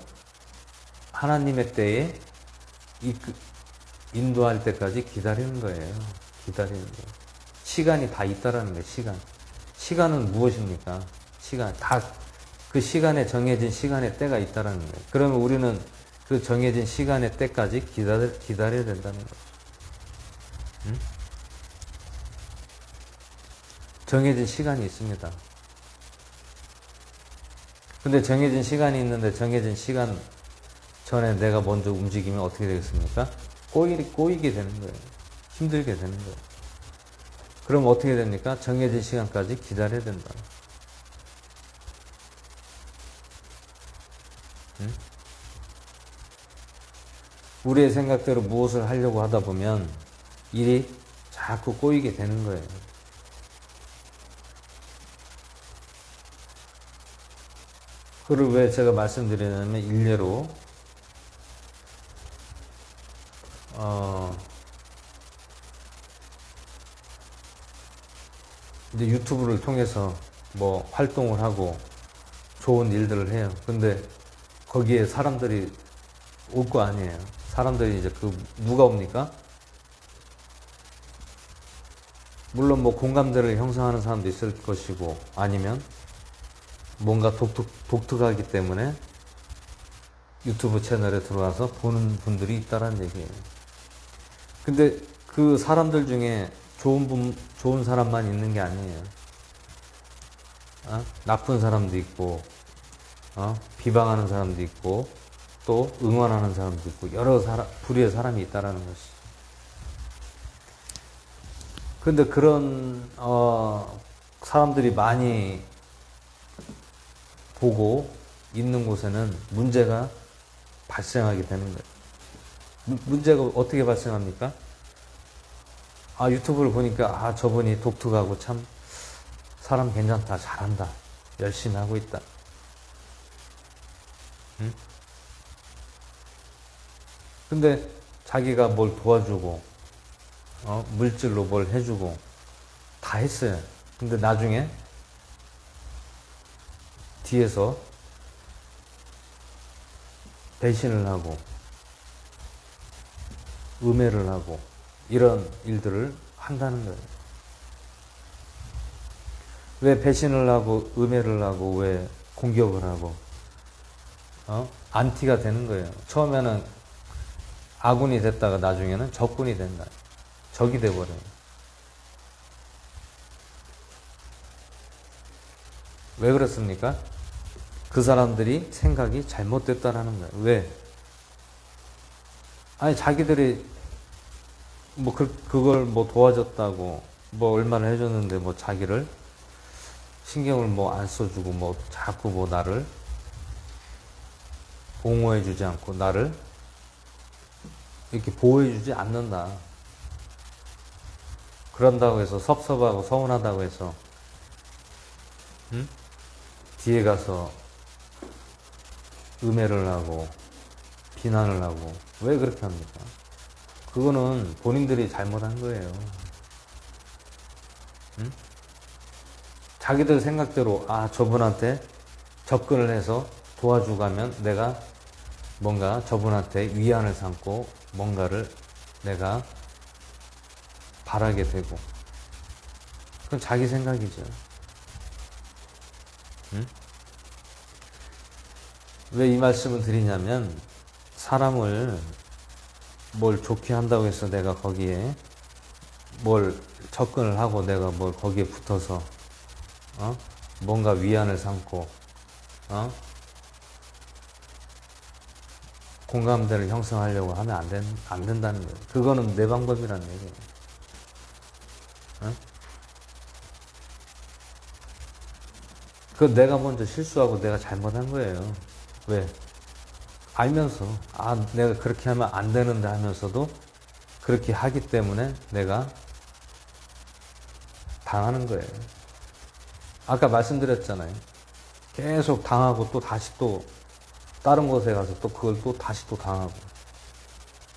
하나님의 때에 인도할 때까지 기다리는 거예요. 기다리는 거예요. 시간이 다 있다라는 거예요. 시간은 무엇입니까? 시간. 다 그 시간에 정해진 시간의 때가 있다라는 거예요. 그러면 우리는 그 정해진 시간의 때까지 기다려야 된다는 거죠. 정해진 시간이 있습니다. 근데 정해진 시간이 있는데 정해진 시간 전에 내가 먼저 움직이면 어떻게 되겠습니까? 꼬이게 되는 거예요. 힘들게 되는 거예요. 그럼 어떻게 됩니까? 정해진 시간까지 기다려야 된다. 우리의 생각대로 무엇을 하려고 하다 보면 일이 자꾸 꼬이게 되는 거예요. 그걸 왜 제가 말씀드리냐면 일례로 이제 유튜브를 통해서 뭐 활동을 하고 좋은 일들을 해요. 근데 거기에 사람들이 올 거 아니에요. 사람들이 이제 누가 옵니까? 물론 뭐 공감대를 형성하는 사람도 있을 것이고 아니면 뭔가 독특하기 때문에 유튜브 채널에 들어와서 보는 분들이 있다라는 얘기예요. 근데 그 사람들 중에 좋은 사람만 있는 게 아니에요. 나쁜 사람도 있고, 비방하는 사람도 있고, 또 응원하는 사람도 있고, 여러 부류의 사람이 있다라는 것이. 근데 그런 사람들이 많이 보고 있는 곳에는 문제가 발생하게 되는 거예요. 문제가 어떻게 발생합니까? 유튜브를 보니까 저분이 독특하고 참 사람 괜찮다, 잘한다, 열심히 하고 있다. 응? 근데 자기가 뭘 도와주고 물질로 뭘 해주고 다 했어요. 근데 나중에 뒤에서 배신을 하고 음해를 하고 이런 일들을 한다는 거예요. 왜 배신을 하고 음해를 하고 왜 공격을 하고 안티가 되는 거예요. 처음에는 아군이 됐다가 나중에는 적군이 된다. 적이 돼버려요. 왜 그렇습니까? 그 사람들이 생각이 잘못됐다라는 거예요. 왜? 자기들이 그걸 도와줬다고 얼마나 해줬는데 자기를 신경을 안 써주고 자꾸 나를 옹호해주지 않고 나를 이렇게 보호해주지 않는다. 그런다고 해서 섭섭하고 서운하다고 해서 뒤에 가서 음해를 하고 비난을 하고 왜 그렇게 합니까? 그거는 본인들이 잘못한 거예요. 자기들 생각대로 저분한테 접근을 해서 도와주고 하면 내가 뭔가 저분한테 위안을 삼고 뭔가를 내가 바라게 되고 그건 자기 생각이죠. 왜 이 말씀을 드리냐면 사람을 뭘 좋게 한다고 해서 내가 거기에 뭘 접근을 하고 내가 거기에 붙어서 뭔가 위안을 삼고 공감대를 형성하려고 하면 안 된다는 거예요. 그거는 내 방법이라는 얘기예요. 그건 내가 먼저 실수하고 내가 잘못한 거예요. 왜? 알면서 내가 그렇게 하면 안 되는데 하면서도 그렇게 하기 때문에 내가 당하는 거예요. 아까 말씀드렸잖아요. 계속 당하고 또 다시 또 다른 곳에 가서 또 그걸 또 다시 또 당하고.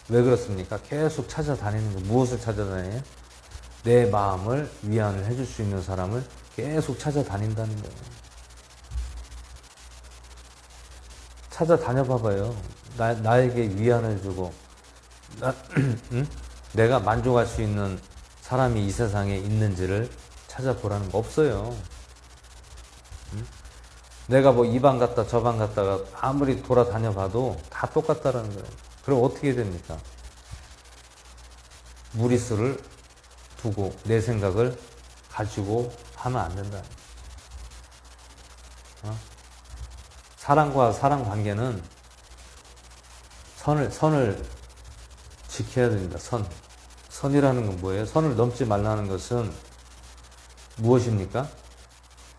왜 그렇습니까? 계속 찾아다니는 거예요. 무엇을 찾아다녀요? 내 마음을 위안을 해줄 수 있는 사람을 계속 찾아다닌다는 거예요. 찾아다녀 봐봐요. 나에게 위안을 주고 내가 만족할 수 있는 사람이 이 세상에 있는지를 찾아보라는 거 없어요. 내가 이 방 갔다 저 방 갔다가 아무리 돌아다녀 봐도 다 똑같다라는 거예요. 그럼 어떻게 됩니까? 무리수를 두고 내 생각을 가지고 하면 안 된다. 사랑과 사랑 관계는 선을 지켜야 됩니다. 선이라는 건 뭐예요? 선을 넘지 말라는 것은 무엇입니까?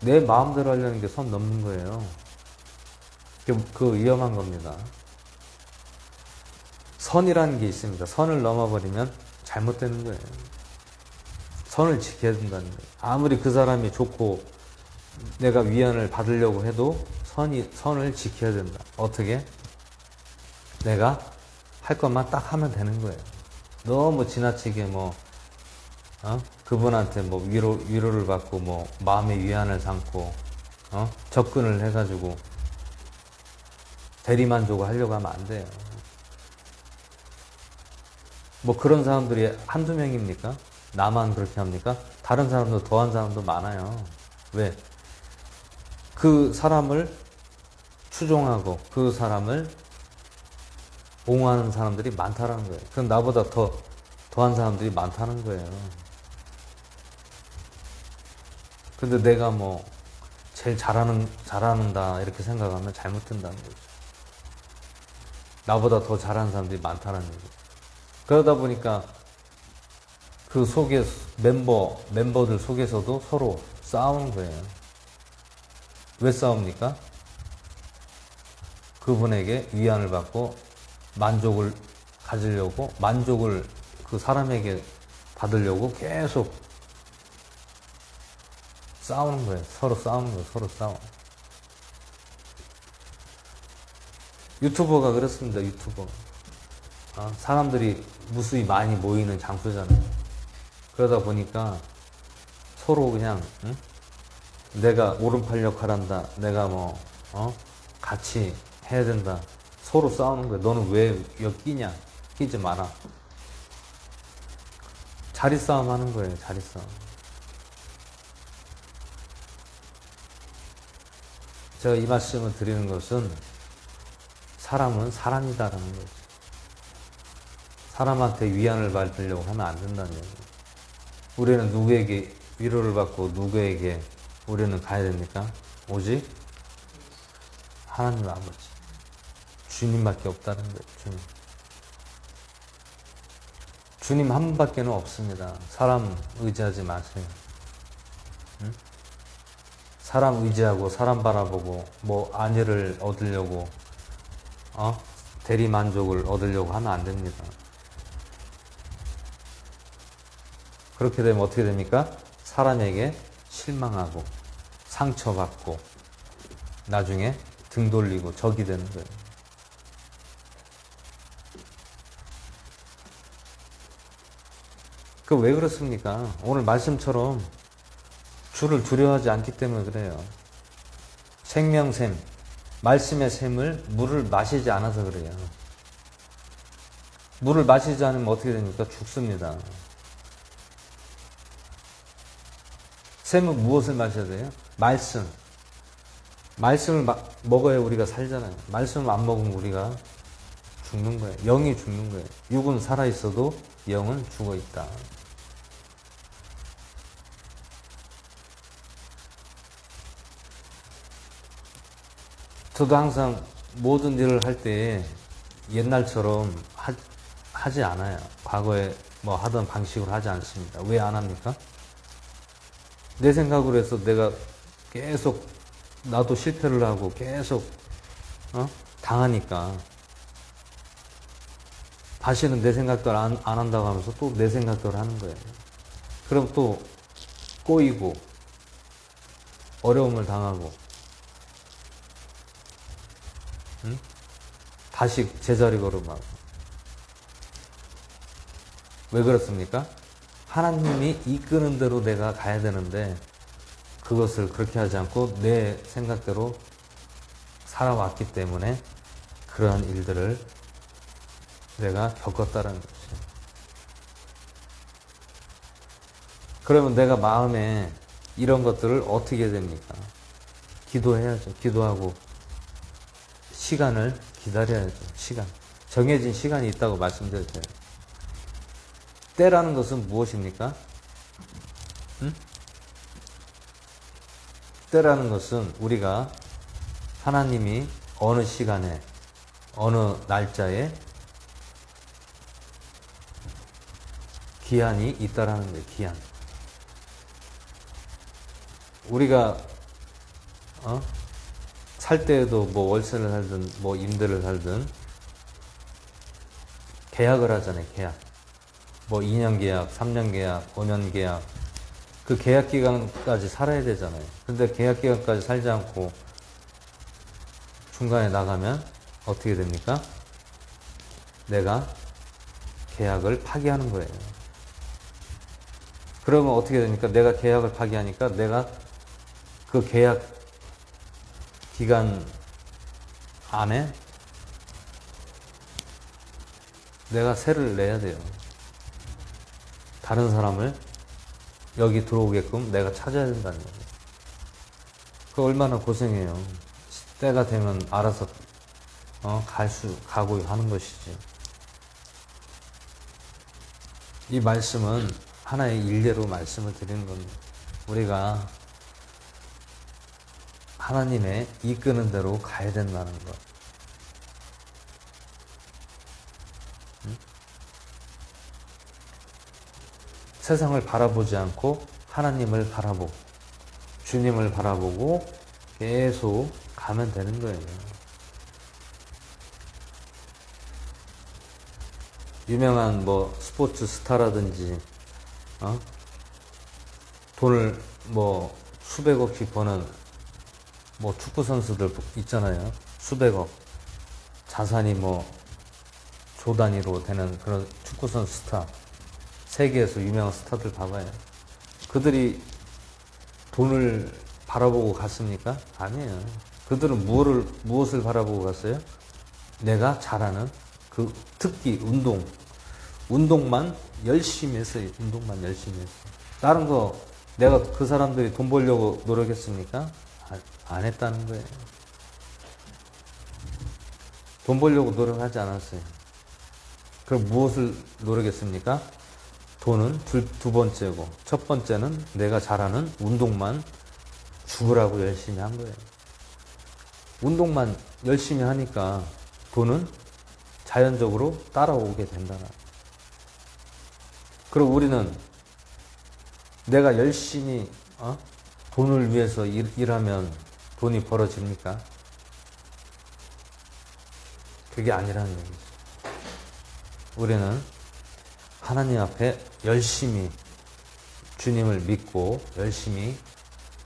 내 마음대로 하려는 게 선 넘는 거예요. 그 위험한 겁니다. 선이라는 게 있습니다. 선을 넘어버리면 잘못되는 거예요. 선을 지켜야 된다는 거예요. 아무리 그 사람이 좋고 내가 위안을 받으려고 해도 선을 지켜야 된다. 어떻게? 내가 할 것만 딱 하면 되는 거예요. 너무 지나치게 그분한테 위로를 받고 마음의 위안을 삼고 접근을 해가지고 대리만족을 하려고 하면 안 돼요. 그런 사람들이 한두 명입니까? 나만 그렇게 합니까? 다른 사람도 더한 사람도 많아요. 왜? 그 사람을 추종하고 그 사람을 옹호하는 사람들이 많다는 거예요. 그건 나보다 더한 사람들이 많다는 거예요. 근데 내가 제일 잘하는다 이렇게 생각하면 잘못된다는 거죠. 나보다 더 잘하는 사람들이 많다는 얘기죠. 그러다 보니까 그 속에 멤버들 속에서도 서로 싸우는 거예요. 왜 싸웁니까? 그분에게 위안을 받고 만족을 가지려고, 만족을 그 사람에게 받으려고 계속 싸우는 거예요. 서로 싸우는 거예요. 서로 싸워. 유튜버가 그렇습니다. 유튜버. 사람들이 무수히 많이 모이는 장소잖아요. 그러다 보니까 서로 그냥 내가 오른팔 역할한다. 내가 같이 해야 된다. 서로 싸우는 거예요. 너는 왜 여기 끼냐? 끼지 마라. 자리 싸움 하는 거예요. 자리 싸움. 제가 이 말씀을 드리는 것은 사람은 사람이다라는 거죠. 사람한테 위안을 받으려고 하면 안 된다는 얘기예요. 우리는 누구에게 위로를 받고 누구에게 우리는 가야 됩니까? 오직 하나님 아버지, 주님밖에 없다는 거예요. 주님 한 분밖에는 없습니다. 사람 의지하지 마세요. 응? 사람 의지하고 사람 바라보고 안위를 얻으려고 대리만족을 얻으려고 하면 안 됩니다. 그렇게 되면 어떻게 됩니까? 사람에게 실망하고 상처받고 나중에 등 돌리고 적이 되는 거예요. 그 왜 그렇습니까? 오늘 말씀처럼 주를 두려워하지 않기 때문에 그래요. 생명샘, 말씀의 샘을 물을 마시지 않아서 그래요. 물을 마시지 않으면 어떻게 됩니까? 죽습니다. 샘은 무엇을 마셔야 돼요? 말씀. 말씀을 먹어야 우리가 살잖아요. 말씀을 안 먹으면 우리가 죽는 거예요. 영이 죽는 거예요. 육은 살아있어도 영은 죽어있다. 저도 항상 모든 일을 할 때 옛날처럼 하지 않아요. 과거에 하던 방식으로 하지 않습니다. 왜 안 합니까? 내 생각으로 해서 내가 계속 나도 실패를 하고 계속 당하니까 다시는 내 생각대로 안 한다고 하면서 또 내 생각대로 하는 거예요. 그럼 또 꼬이고 어려움을 당하고 다시 제자리 걸음하고. 왜 그렇습니까? 하나님이 이끄는 대로 내가 가야 되는데 그것을 그렇게 하지 않고 내 생각대로 살아왔기 때문에 그러한 일들을 내가 겪었다라는 것이죠. 그러면 내가 마음에 이런 것들을 어떻게 해야 됩니까? 기도해야죠. 기도하고 시간을 기다려야죠. 시간. 정해진 시간이 있다고 말씀드렸어요. 때라는 것은 무엇입니까? 때라는 것은 우리가 하나님이 어느 시간에 어느 날짜에 기한이 있다라는 거예요. 기한. 우리가 살 때에도 월세를 살든 임대를 살든 계약을 하잖아요. 계약. 2년 계약, 3년 계약, 5년 계약. 그 계약 기간까지 살아야 되잖아요. 근데 계약 기간까지 살지 않고 중간에 나가면 어떻게 됩니까? 내가 계약을 파기하는 거예요. 그러면 어떻게 됩니까? 내가 계약을 파기하니까 내가 그 계약 기간 안에 내가 세를 내야 돼요. 다른 사람을 여기 들어오게끔 내가 찾아야 된다는 거예요. 그 얼마나 고생해요. 때가 되면 알아서 가고 하는 것이지. 이 말씀은 하나의 일례로 말씀을 드리는 겁니다. 우리가 하나님의 이끄는 대로 가야 된다는 것. 세상을 바라보지 않고 하나님을 바라보고 주님을 바라보고 계속 가면 되는 거예요. 유명한 뭐 스포츠 스타라든지 돈을 뭐 수백억씩 버는 뭐 축구 선수들 있잖아요. 수백억 자산이 뭐 조 단위로 되는 그런 축구 선수 스타, 세계에서 유명한 스타들 봐봐요. 그들이 돈을 바라보고 갔습니까? 아니에요. 그들은 무엇을 바라보고 갔어요? 내가 잘하는 그 특기 운동만 열심히 했어요. 운동만 열심히 했어요. 다른 거 내가 그 사람들이 돈 벌려고 노력했습니까? 안 했다는 거예요. 돈 벌려고 노력하지 않았어요. 그럼 무엇을 노력했습니까? 돈은 두 번째고, 첫 번째는 내가 잘하는 운동만 죽으라고 열심히 한 거예요. 운동만 열심히 하니까 돈은 자연적으로 따라오게 된다. 그리고 우리는 내가 열심히 돈을 위해서 일하면 돈이 벌어집니까? 그게 아니라는 얘기죠. 우리는 하나님 앞에 열심히 주님을 믿고 열심히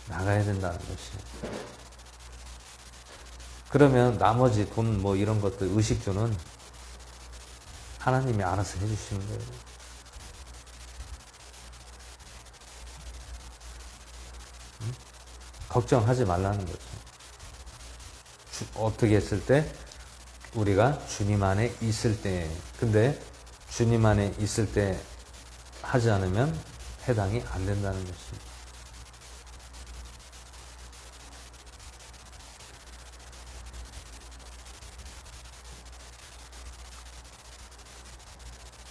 나가야 된다는 것이에요. 그러면 나머지 돈 뭐 이런 것들 의식주는 하나님이 알아서 해주시는 거예요. 걱정하지 말라는 거죠. 어떻게 했을 때? 우리가 주님 안에 있을 때. 근데 주님 안에 있을 때 하지 않으면 해당이 안 된다는 것입니다.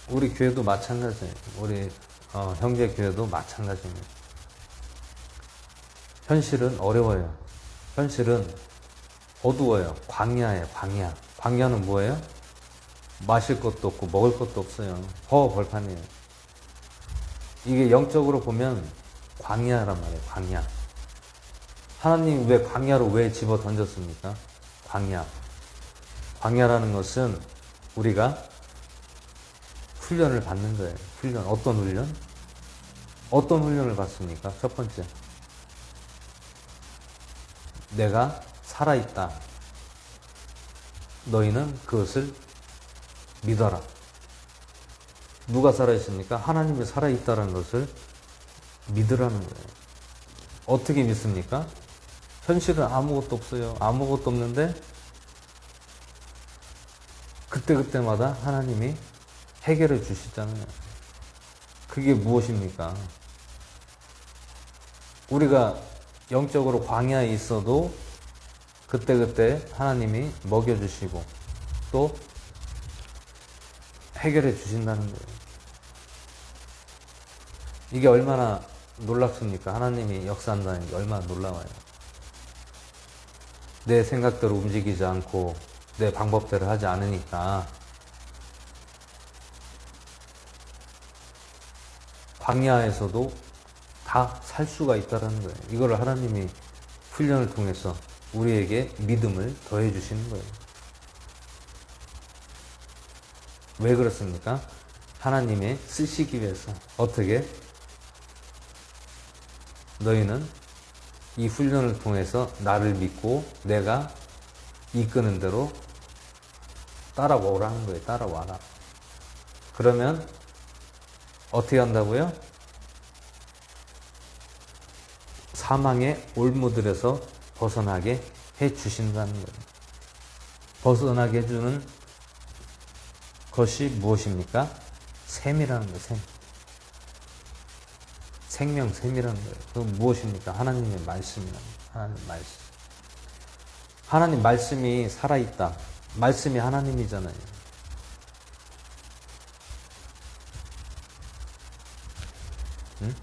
우리 교회도 마찬가지예요. 우리 형제 교회도 마찬가지입니다. 현실은 어려워요. 현실은 어두워요. 광야예요. 광야. 광야는 뭐예요? 마실 것도 없고 먹을 것도 없어요. 허허벌판이에요. 이게 영적으로 보면 광야란 말이에요. 광야. 하나님 왜 광야로 왜 집어 던졌습니까? 광야. 광야라는 것은 우리가 훈련을 받는 거예요. 훈련. 어떤 훈련? 어떤 훈련을 받습니까? 첫 번째. 내가 살아있다. 너희는 그것을 믿어라. 누가 살아있습니까? 하나님이 살아있다는 것을 믿으라는 거예요. 어떻게 믿습니까? 현실은 아무것도 없어요. 아무것도 없는데 그때그때마다 하나님이 해결해 주시잖아요. 그게 무엇입니까? 우리가 영적으로 광야에 있어도 그때그때 하나님이 먹여주시고 또 해결해 주신다는 거예요. 이게 얼마나 놀랍습니까? 하나님이 역사한다는 게 얼마나 놀라워요. 내 생각대로 움직이지 않고 내 방법대로 하지 않으니까 광야에서도 다 살 수가 있다는 거예요. 이거를 하나님이 훈련을 통해서 우리에게 믿음을 더해 주시는 거예요. 왜 그렇습니까? 하나님의 쓰시기 위해서. 어떻게? 너희는 이 훈련을 통해서 나를 믿고 내가 이끄는 대로 따라오라는 거예요. 따라와라. 그러면 어떻게 한다고요? 사망의 올무들에서 벗어나게 해 주신다는 거예요. 벗어나게 해주는 것이 무엇입니까? 샘이라는 거예요. 샘. 생명 샘이라는 거예요. 그건 무엇입니까? 하나님의 말씀이라는 거예요. 하나님 말씀. 하나님 말씀이 살아있다. 말씀이 하나님이잖아요. 응?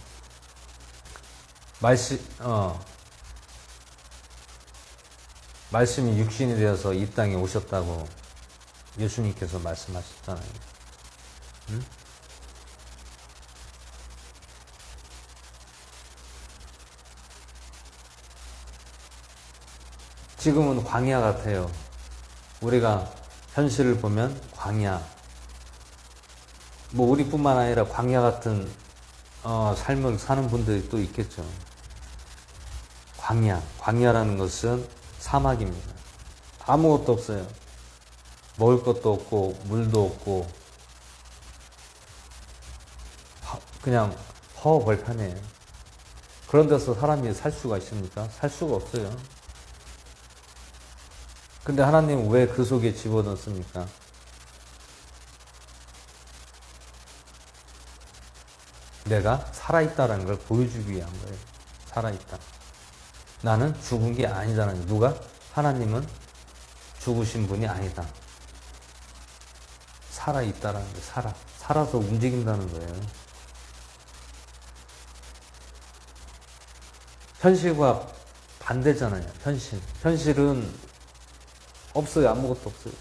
말씀이 육신이 되어서 이 땅에 오셨다고 예수님께서 말씀하셨잖아요. 응? 지금은 광야 같아요. 우리가 현실을 보면 광야. 뭐 우리뿐만 아니라 광야 같은 삶을 사는 분들이 또 있겠죠. 광야라는 것은 사막입니다. 아무것도 없어요. 먹을 것도 없고 물도 없고 그냥 허허벌판이에요. 그런 데서 사람이 살 수가 있습니까? 살 수가 없어요. 근데 하나님은 왜 그 속에 집어넣습니까? 내가 살아있다는 걸 보여주기 위한 거예요. 살아있다. 나는 죽은 게 아니다는 거예요. 누가? 하나님은 죽으신 분이 아니다. 살아있다라는 거예요. 살아서 움직인다는 거예요. 현실과 반대잖아요. 현실은 없어요. 아무것도 없어요.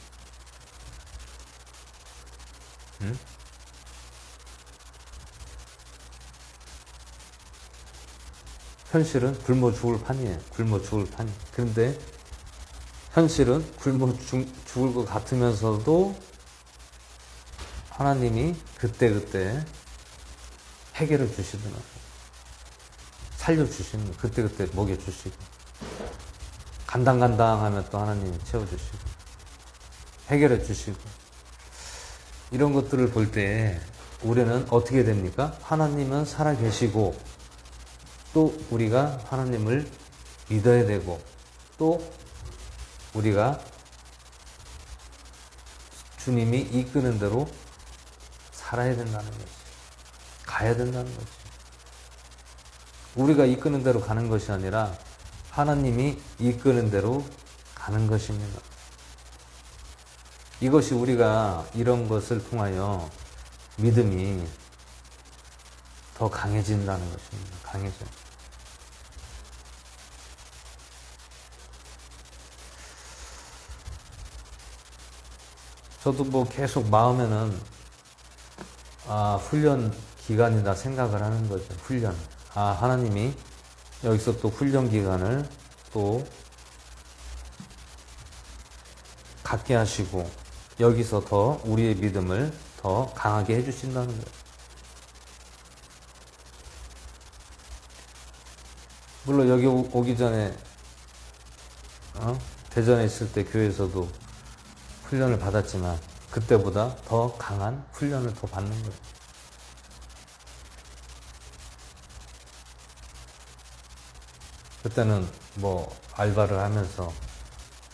응? 현실은 굶어 죽을 판이에요. 굶어 죽을 판. 그런데 현실은 굶어 죽을 것 같으면서도 하나님이 그때그때 해결을 주시더라고요. 살려주시는 거예요. 그때그때 먹여주시고. 간당간당하면 또 하나님이 채워주시고. 해결해 주시고. 이런 것들을 볼 때 우리는 어떻게 됩니까? 하나님은 살아계시고 또 우리가 하나님을 믿어야 되고 또 우리가 주님이 이끄는 대로 살아야 된다는 거지. 가야 된다는 거지. 우리가 이끄는 대로 가는 것이 아니라 하나님이 이끄는 대로 가는 것입니다. 이것이 우리가 이런 것을 통하여 믿음이 더 강해진다는 것입니다. 강해져. 저도 뭐 계속 마음에는 훈련 기간이다 생각을 하는 거죠. 훈련. 하나님이 여기서 또 훈련 기간을 또 갖게 하시고 여기서 더 우리의 믿음을 더 강하게 해주신다는 거예요. 물론 여기 오기 전에 대전에 있을 때 교회에서도 훈련을 받았지만 그때보다 더 강한 훈련을 더 받는 거예요. 그때는 뭐 알바를 하면서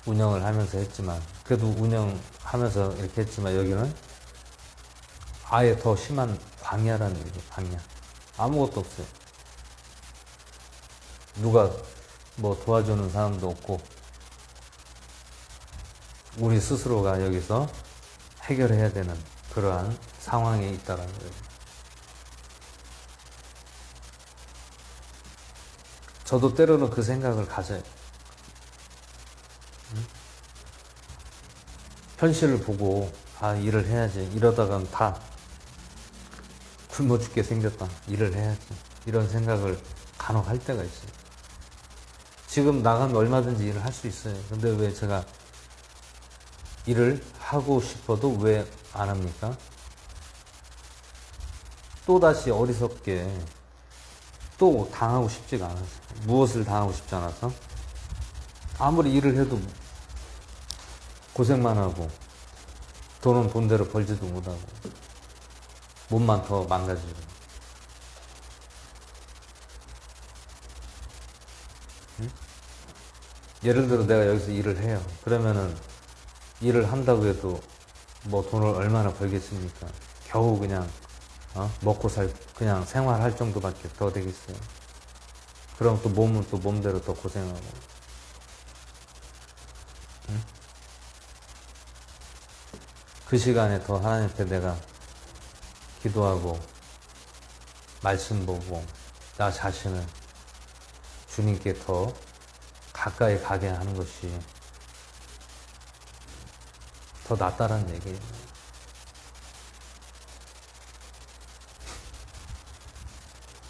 운영을 하면서 했지만 그래도 운영하면서 이렇게 했지만 여기는 아예 더 심한 광야라는 얘기예요. 광야. 아무것도 없어요. 누가 뭐 도와주는 사람도 없고 우리 스스로가 여기서 해결해야 되는 그러한 상황에 있다는 거예요. 저도 때로는 그 생각을 가져요. 현실을 보고 일을 해야지. 이러다간 다 굶어 죽게 생겼다. 일을 해야지. 이런 생각을 간혹 할 때가 있어요. 지금 나가면 얼마든지 일을 할 수 있어요. 근데 왜 제가 일을 하고 싶어도 왜 안 합니까? 또다시 어리석게 또 당하고 싶지가 않아서. 무엇을 당하고 싶지 않아서? 아무리 일을 해도 고생만 하고 돈은 돈대로 벌지도 못하고 몸만 더 망가지고. 응? 예를 들어 내가 여기서 일을 해요. 그러면은 일을 한다고 해도 뭐 돈을 얼마나 벌겠습니까? 겨우 그냥 먹고 그냥 생활할 정도밖에 더 되겠어요. 그럼 또 몸은 또 몸대로 더 고생하고. 응? 그 시간에 더 하나님 앞에 내가 기도하고 말씀 보고 나 자신을 주님께 더 가까이 가게 하는 것이 더 낫다라는 얘기예요.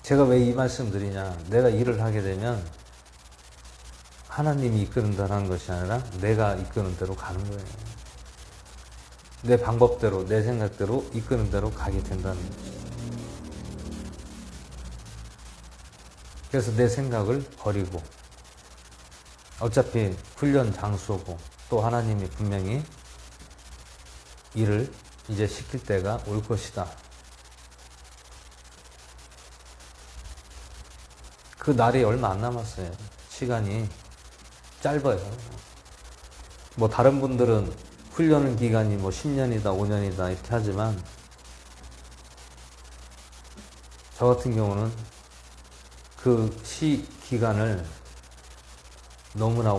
제가 왜 이 말씀 드리냐. 내가 일을 하게 되면 하나님이 이끄는다는 것이 아니라 내가 이끄는 대로 가는 거예요. 내 방법대로, 내 생각대로 이끄는 대로 가게 된다는 거죠. 그래서 내 생각을 버리고, 어차피 훈련 장소고 또 하나님이 분명히 일을 이제 시킬 때가 올 것이다. 그 날이 얼마 안 남았어요. 시간이 짧아요. 뭐 다른 분들은 훈련 기간이 뭐 10년이다, 5년이다 이렇게 하지만 저 같은 경우는 그 기간을 너무나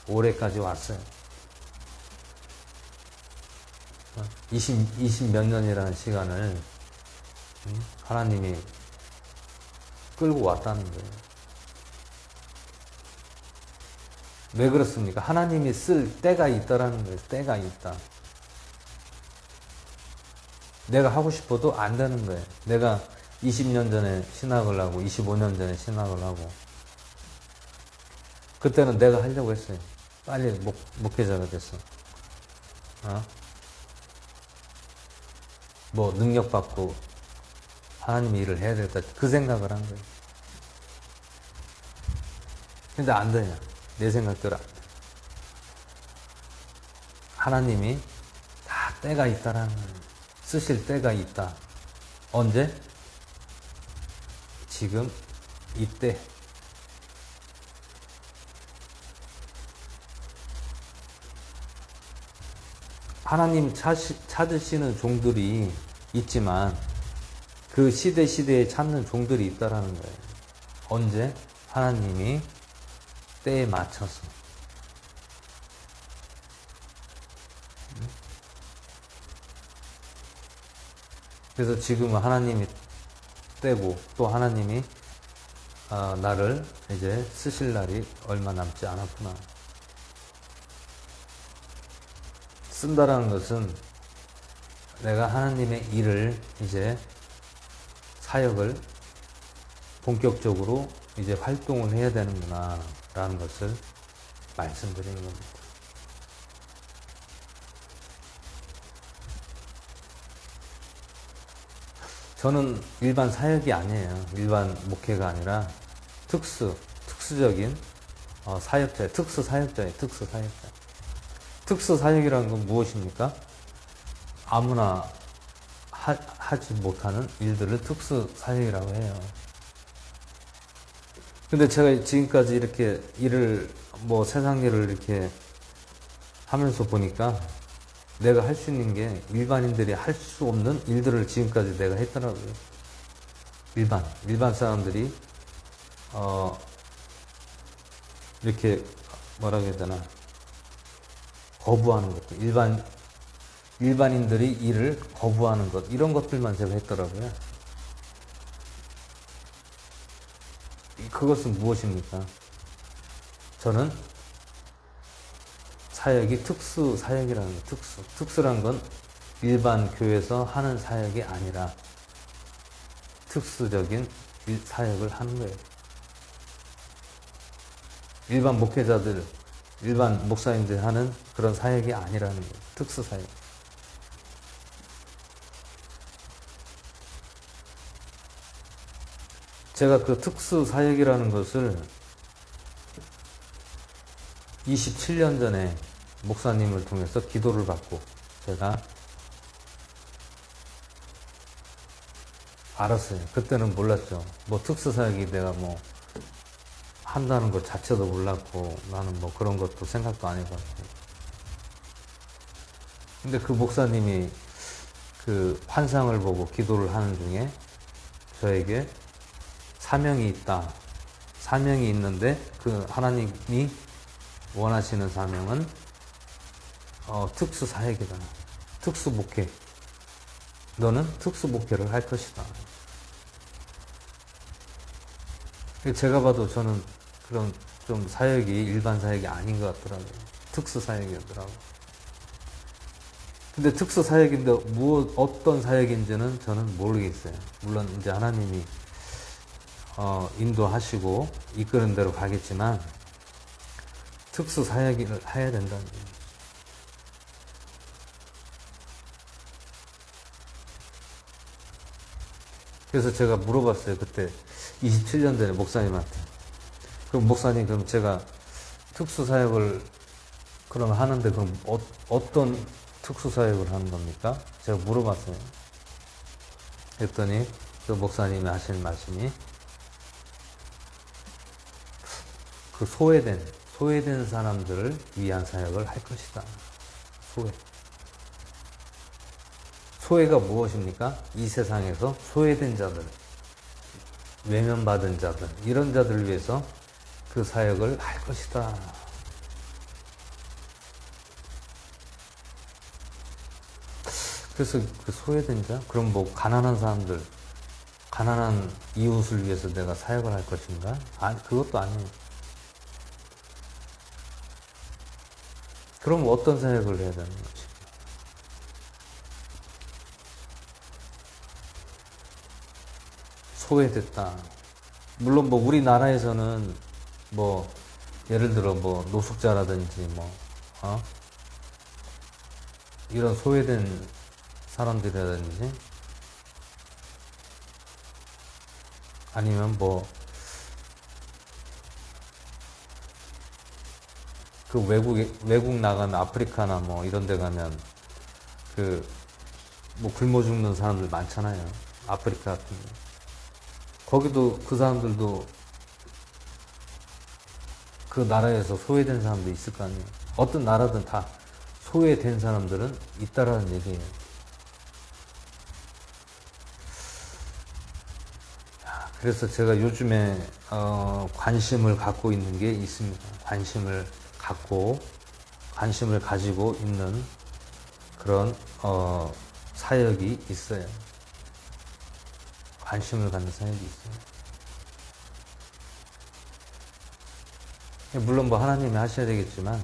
올해까지 왔어요. 20 몇 년이라는 시간을 하나님이 끌고 왔다는 거예요. 왜 그렇습니까? 하나님이 쓸 때가 있다라는 거예요. 때가 있다. 내가 하고 싶어도 안 되는 거예요. 내가 20년 전에 신학을 하고 25년 전에 신학을 하고 그때는 내가 하려고 했어요. 빨리 목회자가 됐어. 뭐 능력 받고 하나님의 일을 해야 되겠다. 그 생각을 한 거예요. 근데 안 되냐? 내 생각대로 안 돼. 하나님이 다 때가 있다라는 거예요. 쓰실 때가 있다. 언제? 지금 이때. 하나님 찾으시는 종들이 있지만 그 시대에 찾는 종들이 있다라는 거예요. 언제? 하나님이 때에 맞춰서. 그래서 지금은 하나님이 때고 또 하나님이 나를 이제 쓰실 날이 얼마 남지 않았구나. 쓴다라는 것은 내가 하나님의 일을 이제 사역을 본격적으로 이제 활동을 해야 되는구나 라는 것을 말씀드리는 겁니다. 저는 일반 사역이 아니에요. 일반 목회가 아니라 특수적인 사역자예요. 특수사역자예요. 특수사역이라는 건 무엇입니까? 아무나 하지 못하는 일들을 특수사역이라고 해요. 근데 제가 지금까지 이렇게 일을, 세상 일을 이렇게 하면서 보니까 내가 할 수 있는 게 일반인들이 할 수 없는 일들을 지금까지 내가 했더라고요. 일반 사람들이, 이렇게, 뭐라고 해야 되나, 거부하는 것들. 일반인들이 일을 거부하는 것. 이런 것들만 제가 했더라고요. 그것은 무엇입니까? 저는 사역이 특수 사역이라는 거예요. 특수란 건 일반 교회에서 하는 사역이 아니라 특수적인 사역을 하는 거예요. 일반 목회자들, 일반 목사님들이 하는 그런 사역이 아니라는 거예요. 특수 사역. 제가 그 특수 사역이라는 것을 27년 전에 목사님을 통해서 기도를 받고 제가 알았어요. 그때는 몰랐죠. 특수 사역이 내가 한다는 것 자체도 몰랐고 나는 그런 것도 생각도 안 해봤고. 근데 그 목사님이 그 환상을 보고 기도를 하는 중에 저에게 사명이 있다. 사명이 있는데 그 하나님이 원하시는 사명은 특수 사역이다. 특수 목회. 너는 특수 목회를 할 것이다. 제가 봐도 저는 그런 좀 사역이 일반 사역이 아닌 것 같더라고요. 특수 사역이었더라고요. 근데 특수 사역인데 어떤 사역인지는 저는 모르겠어요. 물론 이제 하나님이 인도하시고 이끄는 대로 가겠지만 특수 사역을 해야 된다는 거예요. 그래서 제가 물어봤어요. 그때 27년 전에 목사님한테. 그럼 목사님, 그럼 제가 특수 사역을 그럼 하는데 그럼 어떤 특수 사역을 하는 겁니까? 제가 물어봤어요. 그랬더니 그 목사님이 하시는 말씀이 그 소외된 사람들을 위한 사역을 할 것이다. 소외가 무엇입니까? 이 세상에서 소외된 자들, 외면받은 자들, 이런 자들을 위해서 그 사역을 할 것이다. 그래서 그 소외된 자? 그럼 뭐 가난한 사람들, 가난한 이웃을 위해서 내가 사역을 할 것인가? 아니, 그것도 아니에요. 그럼 어떤 사역을 해야 되는 거지? 소외됐다. 물론 뭐 우리나라에서는 뭐 예를 들어 뭐 노숙자라든지 이런 소외된 사람들이라든지 아니면 뭐 그 외국 나가면 아프리카나 뭐 이런 데 가면 그 뭐 굶어 죽는 사람들 많잖아요. 아프리카 같은 데. 거기도 그 사람들도 그 나라에서 소외된 사람도 있을 거 아니에요. 어떤 나라든 다 소외된 사람들은 있다라는 얘기예요. 그래서 제가 요즘에 관심을 갖고 있는 게 있습니다. 관심을 가지고 있는 그런 사역이 있어요. 관심을 갖는 사역이 있어요. 물론 뭐 하나님이 하셔야 되겠지만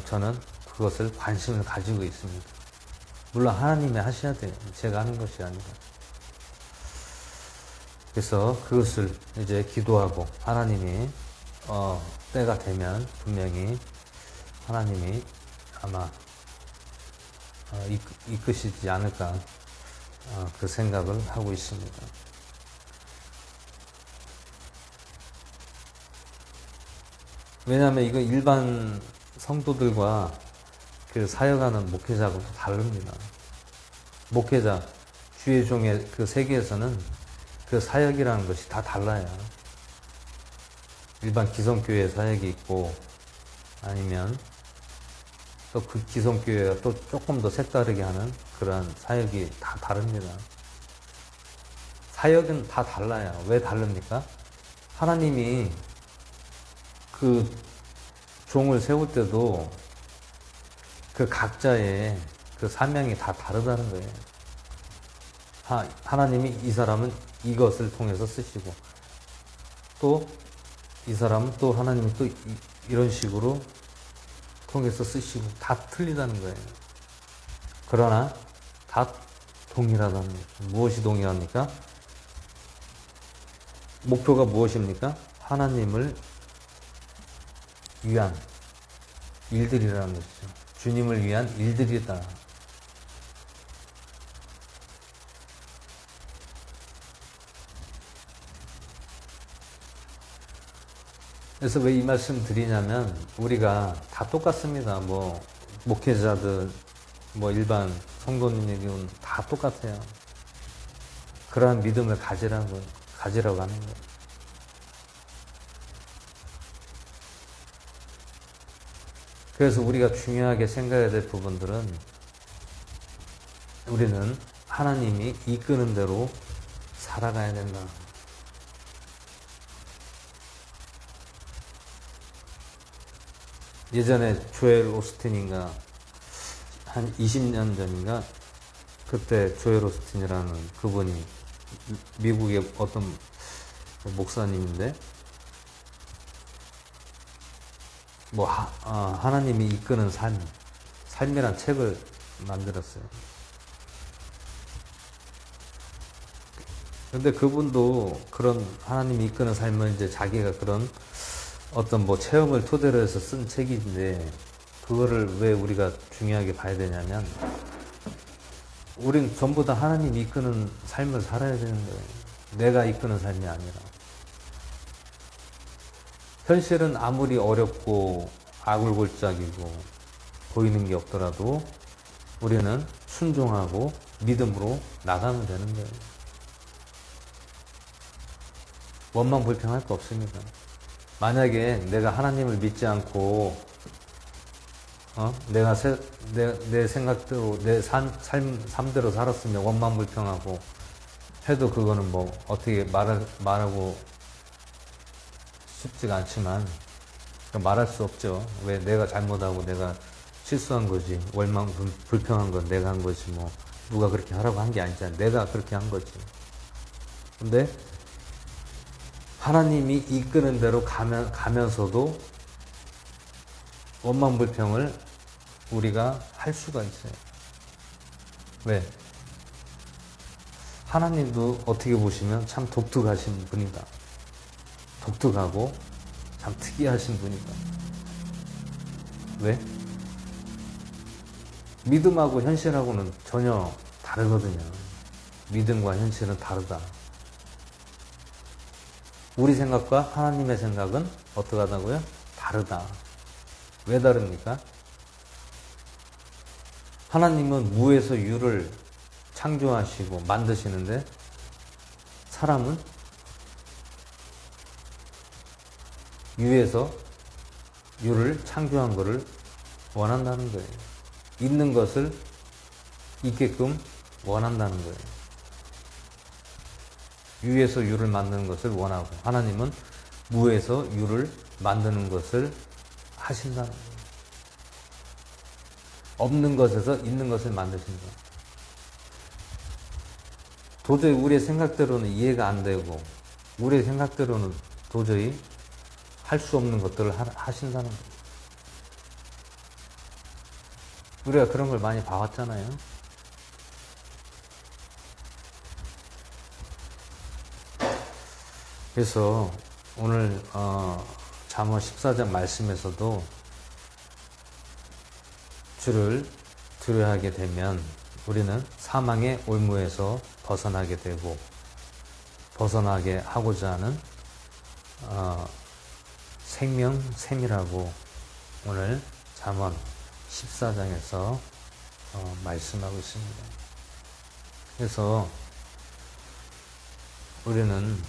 저는 그것을 관심을 가지고 있습니다. 물론 하나님이 하셔야 돼요. 제가 하는 것이 아니라. 그래서 그것을 이제 기도하고 하나님이 때가 되면 분명히 하나님이 아마 이끄시지 않을까 그 생각을 하고 있습니다. 왜냐하면 이거 일반 성도들과 그 사역하는 목회자하고 다릅니다. 목회자, 주의 종의 그 세계에서는 그 사역이라는 것이 다 달라요. 일반 기성교회 사역이 있고 아니면 또 그 기성교회가 또 조금 더 색다르게 하는 그런 사역이 다 다릅니다. 사역은 다 달라요. 왜 다릅니까? 하나님이 그 종을 세울 때도 그 각자의 그 사명이 다 다르다는 거예요. 하나님이 이 사람은 이것을 통해서 쓰시고 또 이 사람은 또 하나님이 또 이런 식으로 통해서 쓰시고 다 틀리다는 거예요. 그러나 다 동일하다는 거죠. 무엇이 동일합니까? 목표가 무엇입니까? 하나님을 위한 일들이라는 것이죠. 주님을 위한 일들이다. 그래서 왜 이 말씀 드리냐면 우리가 다 똑같습니다. 뭐 목회자들 뭐 일반 성도님에게는 다 똑같아요. 그러한 믿음을 가지라고 하는 거예요. 그래서 우리가 중요하게 생각해야 될 부분들은 우리는 하나님이 이끄는 대로 살아가야 된다. 예전에 조엘 오스틴인가 한 20년 전인가 그때 조엘 오스틴이라는 그분이 미국의 어떤 목사님인데 뭐 하나님이 이끄는 삶이란 책을 만들었어요. 근데 그분도 그런 하나님이 이끄는 삶을 이제 자기가 그런 어떤 뭐 체험을 토대로 해서 쓴 책인데 그거를 왜 우리가 중요하게 봐야 되냐면 우린 전부 다 하나님 이끄는 삶을 살아야 되는 거예요. 내가 이끄는 삶이 아니라. 현실은 아무리 어렵고 아굴골짝이고 보이는 게 없더라도 우리는 순종하고 믿음으로 나가면 되는 거예요. 원망불평할 거 없습니다. 만약에 내가 하나님을 믿지 않고 내가 내 생각대로 내 삶대로 살았으면 원망불평하고 해도 그거는 뭐 어떻게 말하고 쉽지가 않지만 말할 수 없죠. 왜 내가 잘못하고 내가 실수한 거지. 원망불평한 건 내가 한 거지. 뭐 누가 그렇게 하라고 한 게 아니잖아. 내가 그렇게 한 거지. 근데 하나님이 이끄는 대로 가면서도 원망불평을 우리가 할 수가 있어요. 왜? 하나님도 어떻게 보시면 참 독특하신 분이다. 독특하고 참 특이하신 분이다. 왜? 믿음하고 현실하고는 전혀 다르거든요. 믿음과 현실은 다르다. 우리 생각과 하나님의 생각은 어떡하다고요? 다르다. 왜 다릅니까? 하나님은 무에서 유를 창조하시고 만드시는데 사람은 유에서 유를 창조한 것을 원한다는 거예요. 있는 것을 있게끔 원한다는 거예요. 유에서 유를 만드는 것을 원하고 하나님은 무에서 유를 만드는 것을 하신다는 거예요. 없는 것에서 있는 것을 만드신다. 도저히 우리의 생각대로는 이해가 안 되고 우리의 생각대로는 도저히 할 수 없는 것들을 하신다는 거예요. 우리가 그런 걸 많이 봐왔잖아요. 그래서 오늘 잠언 14장 말씀에서도 주를 두려워하게 되면 우리는 사망의 올무에서 벗어나게 되고 벗어나게 하고자 하는 생명샘이라고 오늘 잠언 14장에서 말씀하고 있습니다. 그래서 우리는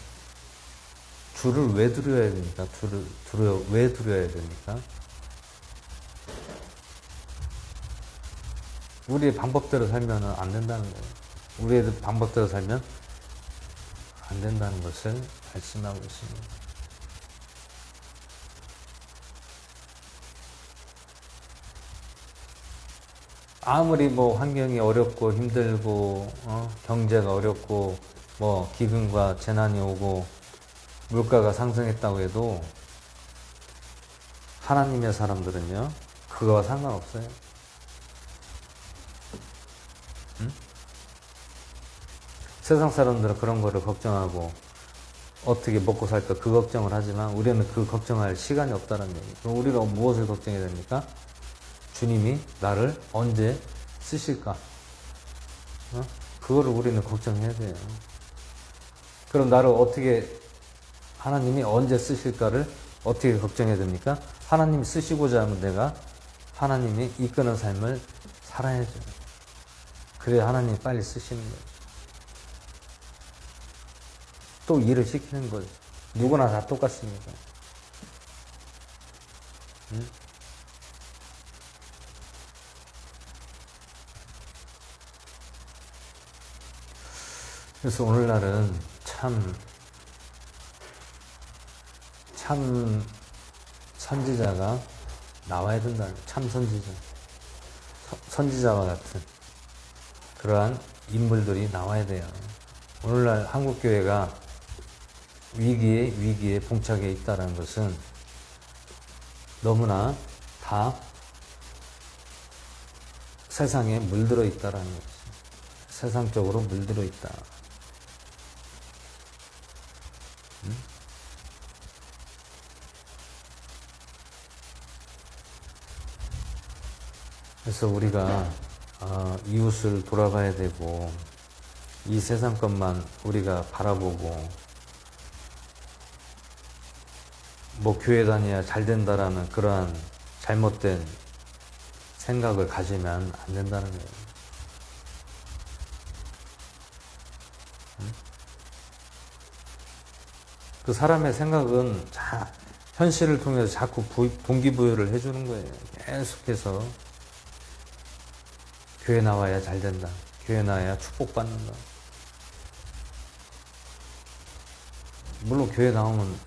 주를 왜 두려워해야 됩니까? 주를 왜 두려워해야 됩니까? 우리의 방법대로 살면 안 된다는 거예요. 우리의 방법대로 살면 안 된다는 것을 말씀하고 있습니다. 아무리 뭐 환경이 어렵고 힘들고 경제가 어렵고 뭐 기근과 재난이 오고 물가가 상승했다고 해도 하나님의 사람들은요 그거와 상관없어요. 응? 세상 사람들은 그런 거를 걱정하고 어떻게 먹고 살까 그 걱정을 하지만 우리는 그 걱정할 시간이 없다는 얘기예요. 그럼 우리가 무엇을 걱정해야 됩니까? 주님이 나를 언제 쓰실까? 그거를 우리는 걱정해야 돼요. 그럼 나를 어떻게 하나님이 언제 쓰실까를 어떻게 걱정해야 됩니까? 하나님이 쓰시고자 하면 내가 하나님이 이끄는 삶을 살아야죠. 그래야 하나님이 빨리 쓰시는 거예요. 또 일을 시키는 거죠. 누구나 다 똑같습니다. 응? 그래서 오늘날은 참 선지자가 나와야 된다. 참 선지자. 선지자와 같은 그러한 인물들이 나와야 돼요. 오늘날 한국교회가 위기에 봉착해 있다는 것은 너무나 다 세상에 물들어 있다는 거죠. 세상적으로 물들어 있다. 그래서 우리가 이웃을 돌아봐야 되고 이 세상 것만 우리가 바라보고 뭐 교회 다녀야 잘 된다라는 그러한 잘못된 생각을 가지면 안 된다는 거예요. 그 사람의 생각은 현실을 통해서 자꾸 동기부여를 해주는 거예요. 계속해서 교회 나와야 잘 된다. 교회 나와야 축복받는다. 물론 교회 나오면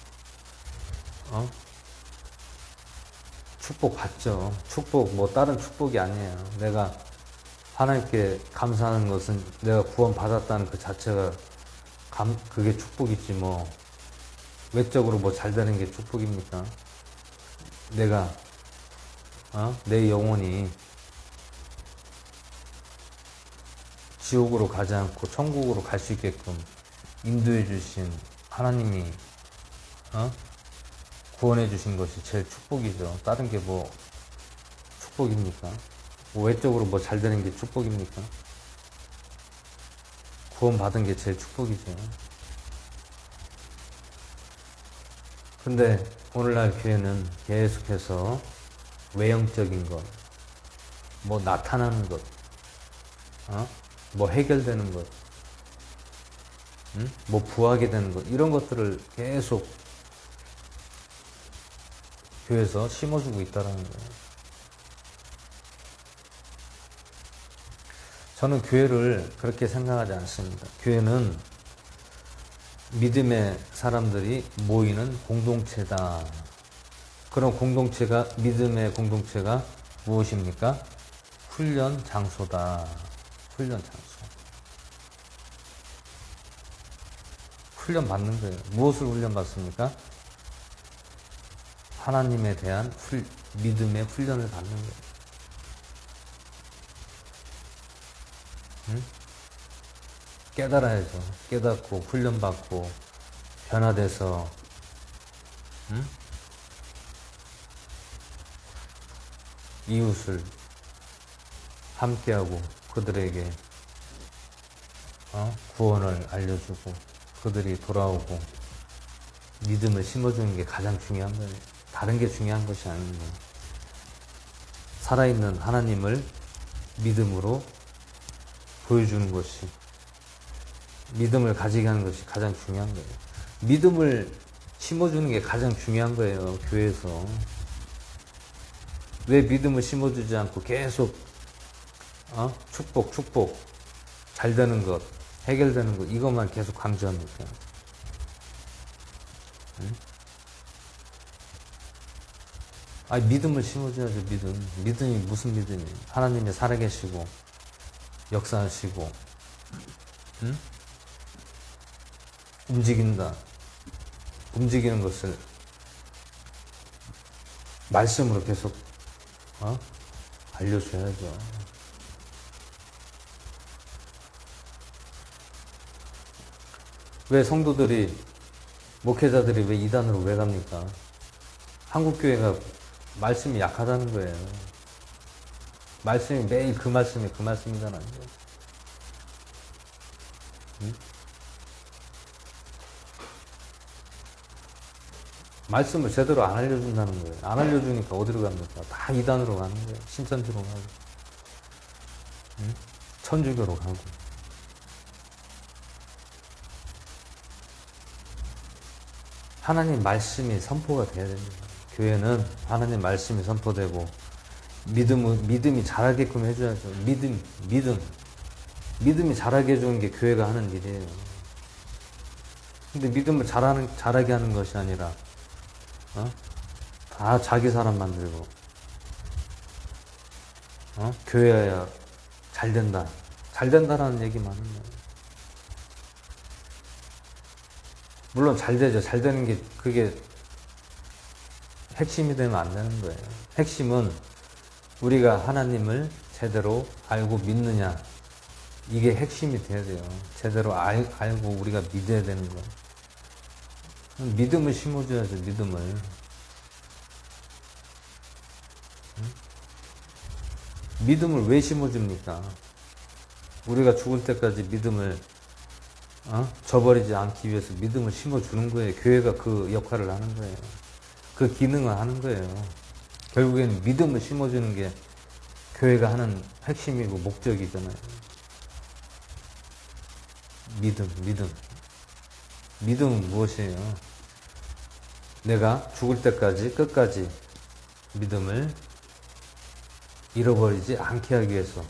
축복 받죠. 축복 뭐 다른 축복이 아니에요. 내가 하나님께 감사하는 것은 내가 구원 받았다는 그 자체가 그게 축복이지 뭐 외적으로 뭐 잘 되는 게 축복입니까? 내가 내 영혼이 지옥으로 가지 않고 천국으로 갈 수 있게끔 인도해 주신 하나님이 구원해 주신 것이 제일 축복이죠. 다른 게 뭐 축복입니까? 뭐 외적으로 뭐 잘 되는 게 축복입니까? 구원 받은 게 제일 축복이죠. 근데 오늘날 교회는 계속해서 외형적인 것, 뭐 나타나는 것, 뭐 해결되는 것, 뭐 부하게 되는 것, 이런 것들을 계속 교회에서 심어주고 있다는 거예요. 저는 교회를 그렇게 생각하지 않습니다. 교회는 믿음의 사람들이 모이는 공동체다. 그런 공동체가, 믿음의 공동체가 무엇입니까? 훈련 장소다. 훈련 장소. 훈련 받는 거예요. 무엇을 훈련 받습니까? 하나님에 대한 믿음의 훈련을 받는 거예요. 응? 깨달아야죠. 깨닫고 훈련받고 변화돼서 이웃을 함께하고 그들에게 구원을 알려주고 그들이 돌아오고 믿음을 심어주는 게 가장 중요한 거예요. 다른 게 중요한 것이 아닙니다. 살아있는 하나님을 믿음으로 보여주는 것이, 믿음을 가지게 하는 것이 가장 중요한 거예요. 믿음을 심어주는 게 가장 중요한 거예요. 교회에서. 왜 믿음을 심어주지 않고 계속 축복 잘 되는 것, 해결되는 것 이것만 계속 강조합니까? 응? 믿음을 심어줘야죠. 믿음이 무슨 믿음이에요? 하나님이 살아계시고 역사하시고 움직이는 것을 말씀으로 계속 알려줘야죠. 왜 성도들이, 목회자들이 왜 이단으로 왜 갑니까? 한국교회가 말씀이 약하다는 거예요. 말씀이 매일 그 말씀이잖아요. 응? 말씀을 제대로 안 알려준다는 거예요. 안 알려주니까 어디로 갑니까? 다 이단으로 가는 거예요. 신천지로 가고, 응? 천주교로 가고. 하나님 말씀이 선포가 돼야 됩니다. 교회는 하나님 말씀이 선포되고 믿음이 자라게끔 해줘야죠. 믿음이 자라게 해주는 게 교회가 하는 일이에요. 근데 믿음을 자라게 하는 것이 아니라 다 자기 사람 만들고 교회야 잘 된다라는 얘기만 하는 거예요. 물론 잘 되죠. 잘 되는 게 그게 핵심이 되면 안 되는 거예요. 핵심은 우리가 하나님을 제대로 알고 믿느냐, 이게 핵심이 돼야 돼요. 제대로 알고 우리가 믿어야 되는 거예요. 믿음을 심어줘야죠. 믿음을. 믿음을 왜 심어줍니까? 우리가 죽을 때까지 믿음을 저버리지 않기 위해서 믿음을 심어주는 거예요. 교회가 그 역할을 하는 거예요. 그 기능을 하는 거예요. 결국에는 믿음을 심어주는 게 교회가 하는 핵심이고 목적이잖아요. 믿음은 무엇이에요? 내가 죽을 때까지 끝까지 믿음을 잃어버리지 않게 하기 위해서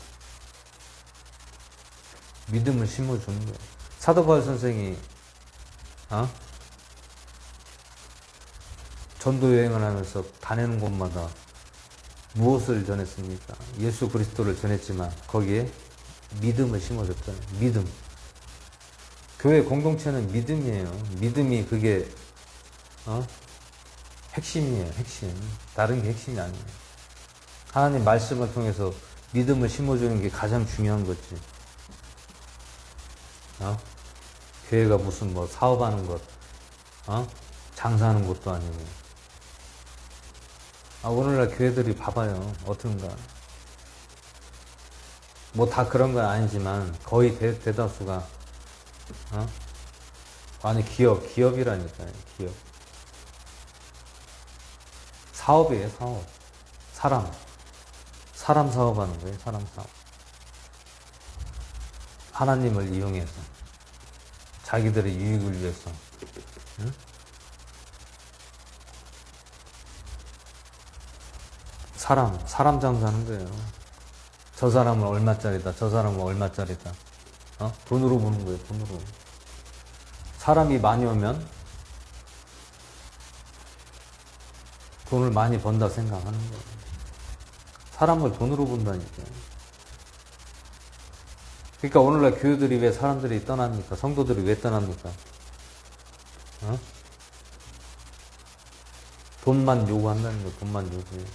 믿음을 심어주는 거예요. 사도 바울 선생이 전도 여행을 하면서 다니는 곳마다 무엇을 전했습니까? 예수 그리스도를 전했지만 거기에 믿음을 심어줬잖아요. 믿음. 교회 공동체는 믿음이에요. 믿음이 그게 핵심이에요. 핵심. 다른 게 핵심이 아니에요. 하나님 말씀을 통해서 믿음을 심어주는 게 가장 중요한 거지. 교회가 무슨 뭐 사업하는 것, 장사하는 것도 아니고. 오늘날 교회들이 봐봐요. 어떤가. 뭐 다 그런 건 아니지만 거의 대다수가 아니 기업이라니까요. 기업. 사업이에요. 사업. 사람 사업하는 거예요. 사람 사업. 하나님을 이용해서 자기들의 유익을 위해서. 사람 장사하는 거예요. 저 사람은 얼마짜리다. 저 사람은 얼마짜리다. 돈으로 보는 거예요. 돈으로. 사람이 많이 오면 돈을 많이 번다 생각하는 거예요. 사람을 돈으로 본다니까요. 그러니까 오늘날 교회들이 왜 사람들이 떠납니까? 성도들이 왜 떠납니까? 돈만 요구한다는 거예요. 돈만 요구해요.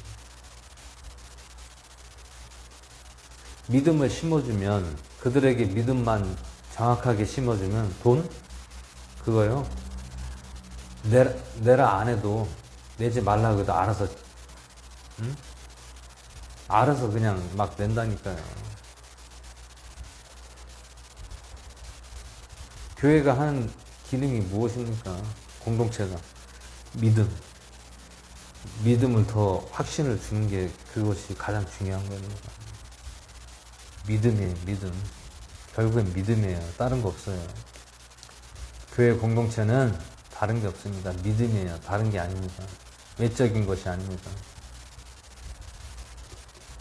믿음을 심어주면, 그들에게 믿음만 정확하게 심어주면 돈? 그거요. 내라 안 해도, 내지 말라고 해도 알아서 알아서 그냥 막 낸다니까요. 교회가 하는 기능이 무엇입니까? 공동체가. 믿음을 더 확신을 주는 게 그것이 가장 중요한 겁니다. 믿음이에요. 믿음. 결국엔 믿음이에요. 다른 거 없어요. 교회 공동체는 다른 게 없습니다. 믿음이에요. 다른 게 아닙니다. 외적인 것이 아닙니다.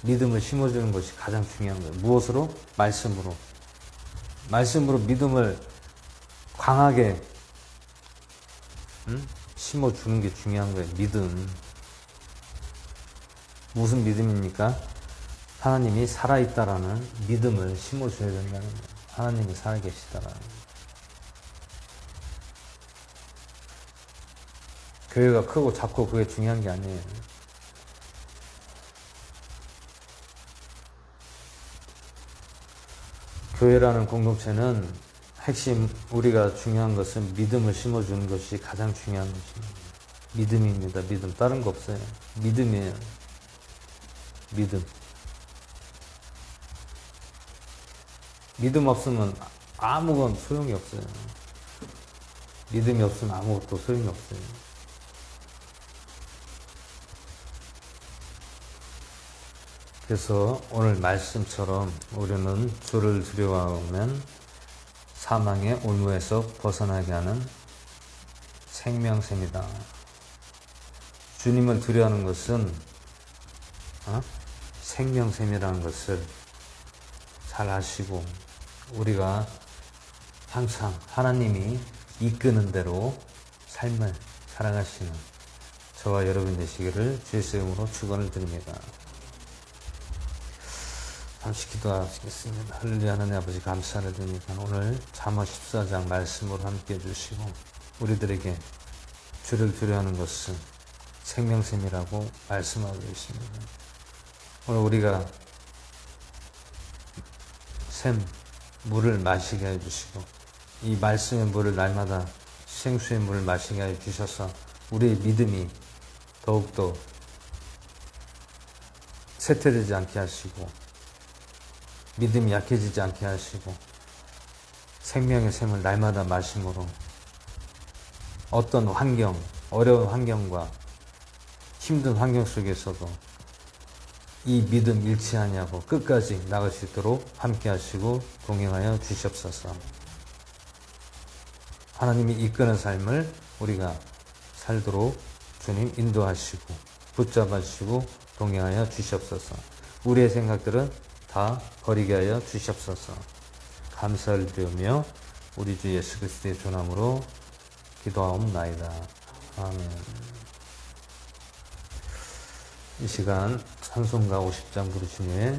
믿음을 심어주는 것이 가장 중요한 거예요. 무엇으로? 말씀으로. 말씀으로 믿음을 강하게 심어주는 게 중요한 거예요. 믿음. 무슨 믿음입니까? 하나님이 살아있다라는 믿음을 심어줘야 된다는 거예요. 하나님이 살아계시다라는 거예요. 교회가 크고 작고 그게 중요한 게 아니에요. 교회라는 공동체는 핵심, 우리가 중요한 것은 믿음을 심어주는 것이 가장 중요한 것입니다. 믿음입니다. 믿음. 다른 거 없어요. 믿음이에요. 믿음 없으면 아무건 소용이 없어요. 믿음이 없으면 아무것도 소용이 없어요. 그래서 오늘 말씀처럼 우리는 주를 두려워하면 사망의 올무에서 벗어나게 하는 생명샘이다. 주님을 두려워하는 것은 생명샘이라는 것을 잘 아시고 우리가 항상 하나님이 이끄는 대로 삶을 살아가시는 저와 여러분 되시기를 주의 이름으로 축원을 드립니다. 잠시 기도하시겠습니다. 할렐루야. 하나님 아버지 감사를 드립니다. 오늘 잠언 14장 말씀으로 함께 해주시고 우리들에게 주를 두려워하는 것은 생명샘이라고 말씀하고 계십니다. 오늘 우리가 물을 마시게 해주시고 이 말씀의 물을 날마다 생수의 물을 마시게 해주셔서 우리의 믿음이 더욱더 쇠퇴되지 않게 하시고 믿음이 약해지지 않게 하시고 생명의 샘을 날마다 마심으로 어떤 환경, 어려운 환경과 힘든 환경 속에서도 이 믿음 잃지 아니하고 끝까지 나갈 수 있도록 함께 하시고 동행하여 주시옵소서. 하나님이 이끄는 삶을 우리가 살도록 주님 인도하시고 붙잡아 주시고 동행하여 주시옵소서. 우리의 생각들은 다 버리게 하여 주시옵소서. 감사를 드리며 우리 주 예수 그리스도의 주님으로 기도하옵나이다. 아멘. 이 시간 찬송가 50장 부르신 후에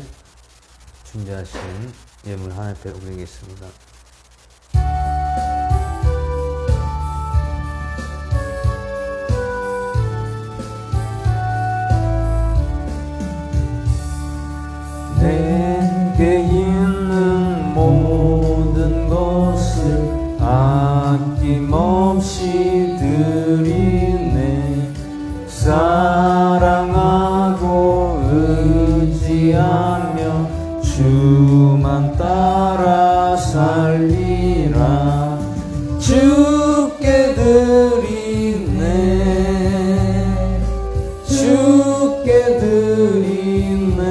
준비하신 예물 하나 앞에 올리겠습니다. 내게 있는 모든 것을 아낌없이 드리네. 사랑하고 의지하며 주만 따라 살리라. 주께 드리네. 주께 드리네.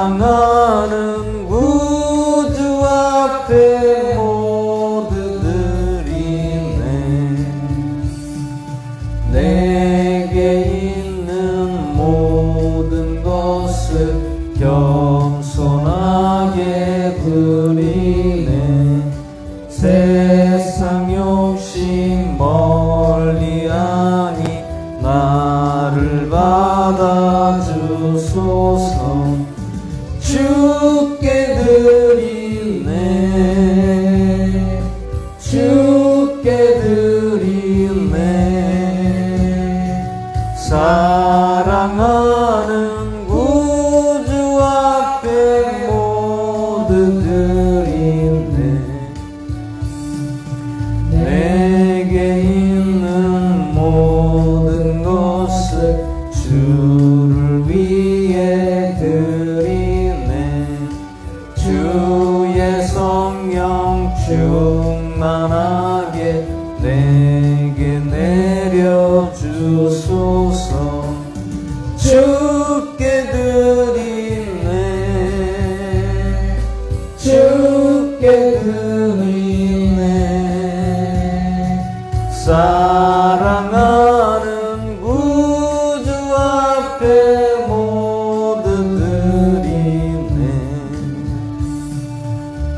사랑하는 구주 앞에 모두 드리네. 내게 있는 모든 것을 겸손하게 드리네. 세상 욕심 멀리하니 나를 받아주소서. 주께 드리네. 주께 드리네. 사랑하는 구주 앞에 모두 드리네. 내게 있는 모든 것을 주를 위해 드리네. 주의 성령 충만하게 내게 내려주소서. 주께 드리네. 주께 드리네. 사랑하는 구주 앞에 모두 드리네.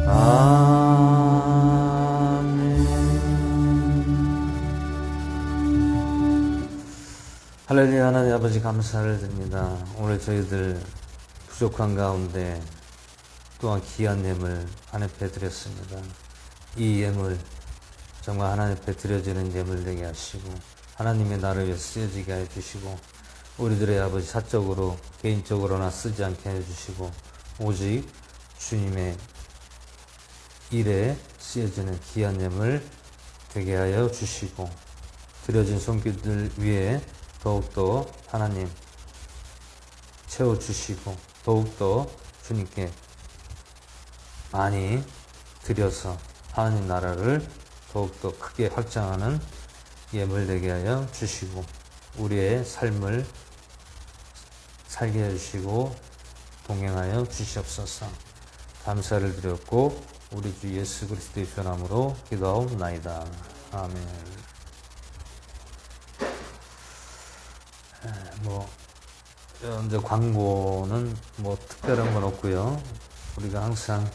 아멘. 할렐루야. 하나님 아버지 감사를 드립니다. 오늘 저희들 부족한 가운데 또한 귀한 예물 하나님 앞에 드렸습니다. 이 예물 정말 하나님 앞에 드려지는 예물 되게 하시고 하나님의 나를 위해 쓰여지게 해 주시고 우리들의 아버지 사적으로 개인적으로나 쓰지 않게 해 주시고 오직 주님의 일에 쓰여지는 귀한 예물 되게 하여 주시고 드려진 손길들 위에 더욱더 하나님 채워주시고 더욱더 주님께 많이 드려서 하나님 나라를 더욱더 크게 확장하는 예물 되게 하여 주시고 우리의 삶을 살게 해주시고 동행하여 주시옵소서. 감사를 드렸고 우리 주 예수 그리스도의 전함으로 기도하옵나이다. 아멘. 이제 광고는 특별한 건 없고요. 우리가 항상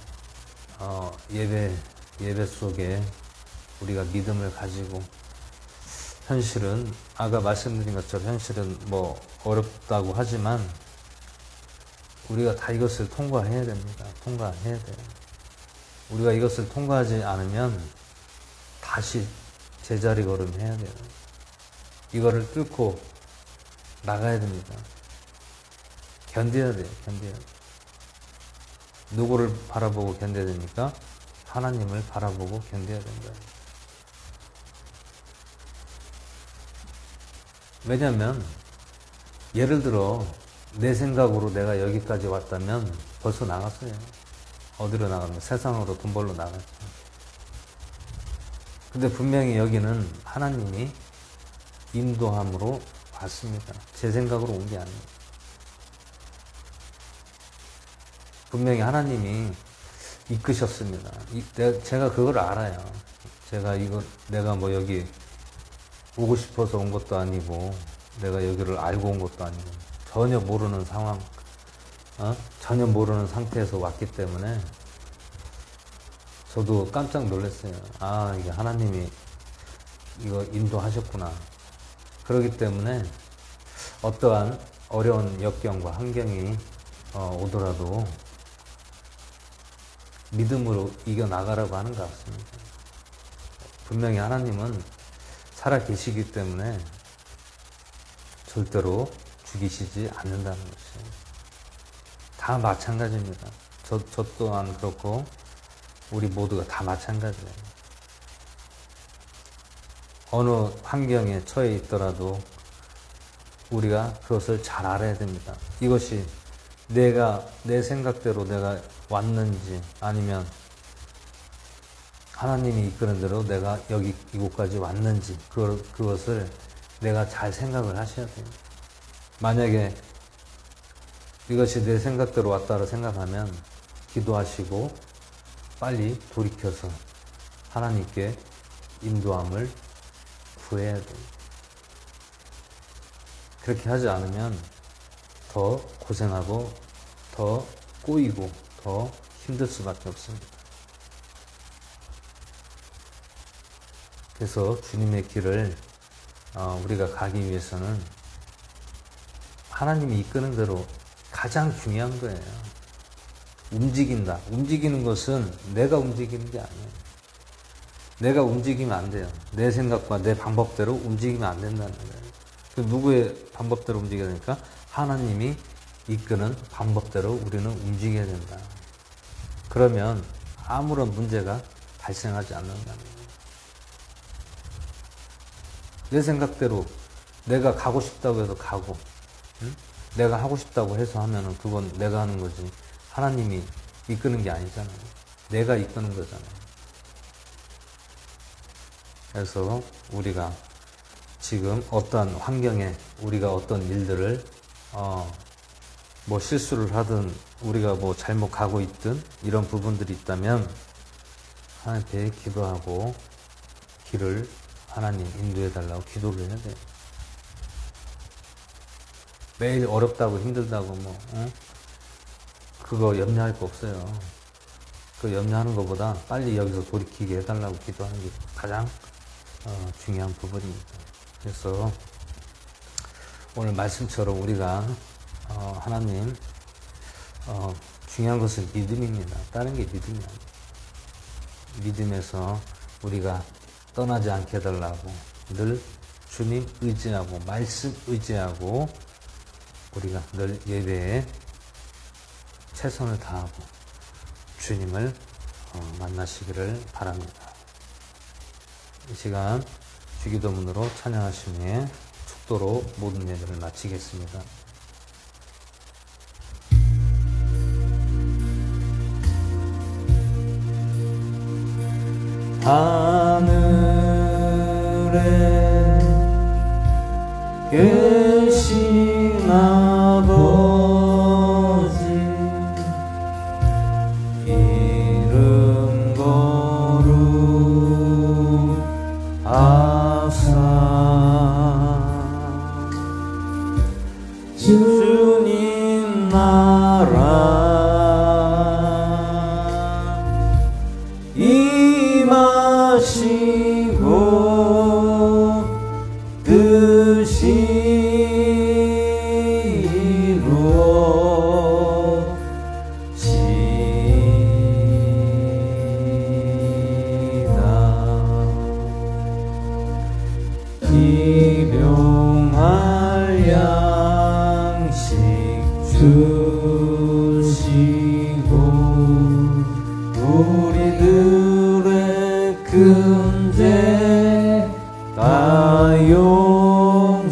예배 속에 우리가 믿음을 가지고 현실은 아까 말씀드린 것처럼 현실은 어렵다고 하지만 우리가 다 이것을 통과해야 됩니다. 통과해야 돼요. 우리가 이것을 통과하지 않으면 다시 제자리 걸음해야 돼요. 이거를 뚫고 나가야 됩니다. 견뎌야 돼요. 견뎌야 돼요. 누구를 바라보고 견뎌야 됩니까? 하나님을 바라보고 견뎌야 된다. 왜냐하면 예를 들어 내 생각으로 내가 여기까지 왔다면 벌써 나갔어요. 어디로 나가면 세상으로 돈 벌러 나갔죠. 근데 분명히 여기는 하나님이 인도함으로 왔습니다. 제 생각으로 온 게 아니에요. 분명히 하나님이 이끄셨습니다. 제가 그걸 알아요. 내가 뭐 여기 오고 싶어서 온 것도 아니고, 내가 여기를 알고 온 것도 아니고, 전혀 모르는 상황, 전혀 모르는 상태에서 왔기 때문에 저도 깜짝 놀랐어요. 아, 이게 하나님이 이거 인도하셨구나. 그렇기 때문에 어떠한 어려운 역경과 환경이 오더라도 믿음으로 이겨나가라고 하는 것 같습니다. 분명히 하나님은 살아계시기 때문에 절대로 죽이시지 않는다는 것이에요. 다 마찬가지입니다. 저 또한 그렇고 우리 모두가 다 마찬가지예요. 어느 환경에 처해 있더라도 우리가 그것을 잘 알아야 됩니다. 이것이 내 생각대로 내가 왔는지, 아니면 하나님이 이끄는 대로 내가 이곳까지 왔는지, 그것을 내가 잘 생각을 하셔야 돼요. 만약에 이것이 내 생각대로 왔다고 생각하면 기도하시고 빨리 돌이켜서 하나님께 인도함을 구해야 돼요. 그렇게 하지 않으면 더 고생하고 더 꼬이고 더 힘들 수밖에 없습니다. 그래서 주님의 길을 우리가 가기 위해서는 하나님이 이끄는 대로 가장 중요한 거예요. 움직인다. 움직이는 것은 내가 움직이는 게 아니에요. 내가 움직이면 안 돼요. 내 생각과 내 방법대로 움직이면 안 된다는 거예요. 누구의 방법대로 움직여야 되니까? 하나님이 이끄는 방법대로 우리는 움직여야 된다. 그러면 아무런 문제가 발생하지 않는다는 거예요. 내 생각대로 내가 가고 싶다고 해서 가고, 응? 내가 하고 싶다고 해서 하면은 그건 내가 하는 거지. 하나님이 이끄는 게 아니잖아요. 내가 이끄는 거잖아요. 그래서 우리가 지금 어떠한 환경에 우리가 어떤 일들을 뭐 실수를 하든 우리가 뭐 잘못 가고 있든 이런 부분들이 있다면 하나님께 기도하고 길을 하나님 인도해 달라고 기도를 해야 돼요. 매일 어렵다고 힘들다고 그거 염려할 거 없어요. 그 염려하는 것보다 빨리 여기서 돌이키게 해달라고 기도하는 게 가장 중요한 부분입니다. 그래서 오늘 말씀처럼 우리가 하나님 중요한 것은 믿음입니다. 다른 게 믿음이 아니에요. 믿음에서 우리가 떠나지 않게 해달라고 늘 주님 의지하고 말씀 의지하고 우리가 늘 예배에 최선을 다하고 주님을 만나시기를 바랍니다. 이 시간 주기도문으로 찬양하시며 축도로 모든 예배를 마치겠습니다. 하늘에 계신 아버지 이름 거룩하사 주님 나라 임하시고 뜻이 일용할 양식 주시고 우리들의 큰 죄 다 용서하시고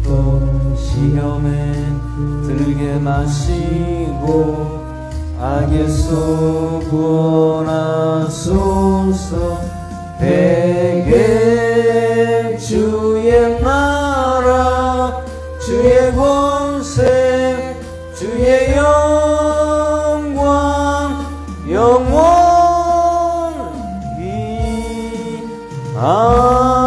또 하시고 악에서 구원하소서. 대개 주의 나라 주의 권세 주의 영광 영원히 아멘.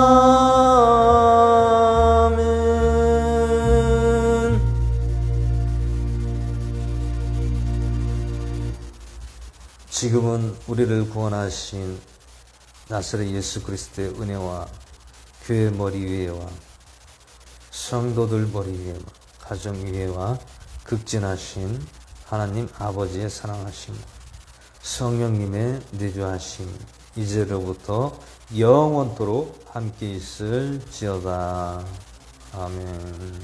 지금은 우리를 구원하신 나사렛 예수 그리스도의 은혜와 교회 머리 위에와 성도들 머리 위에 가정 위에와 극진하신 하나님 아버지의 사랑하심 성령님의 내주하심 이제로부터 영원토록 함께 있을지어다. 아멘.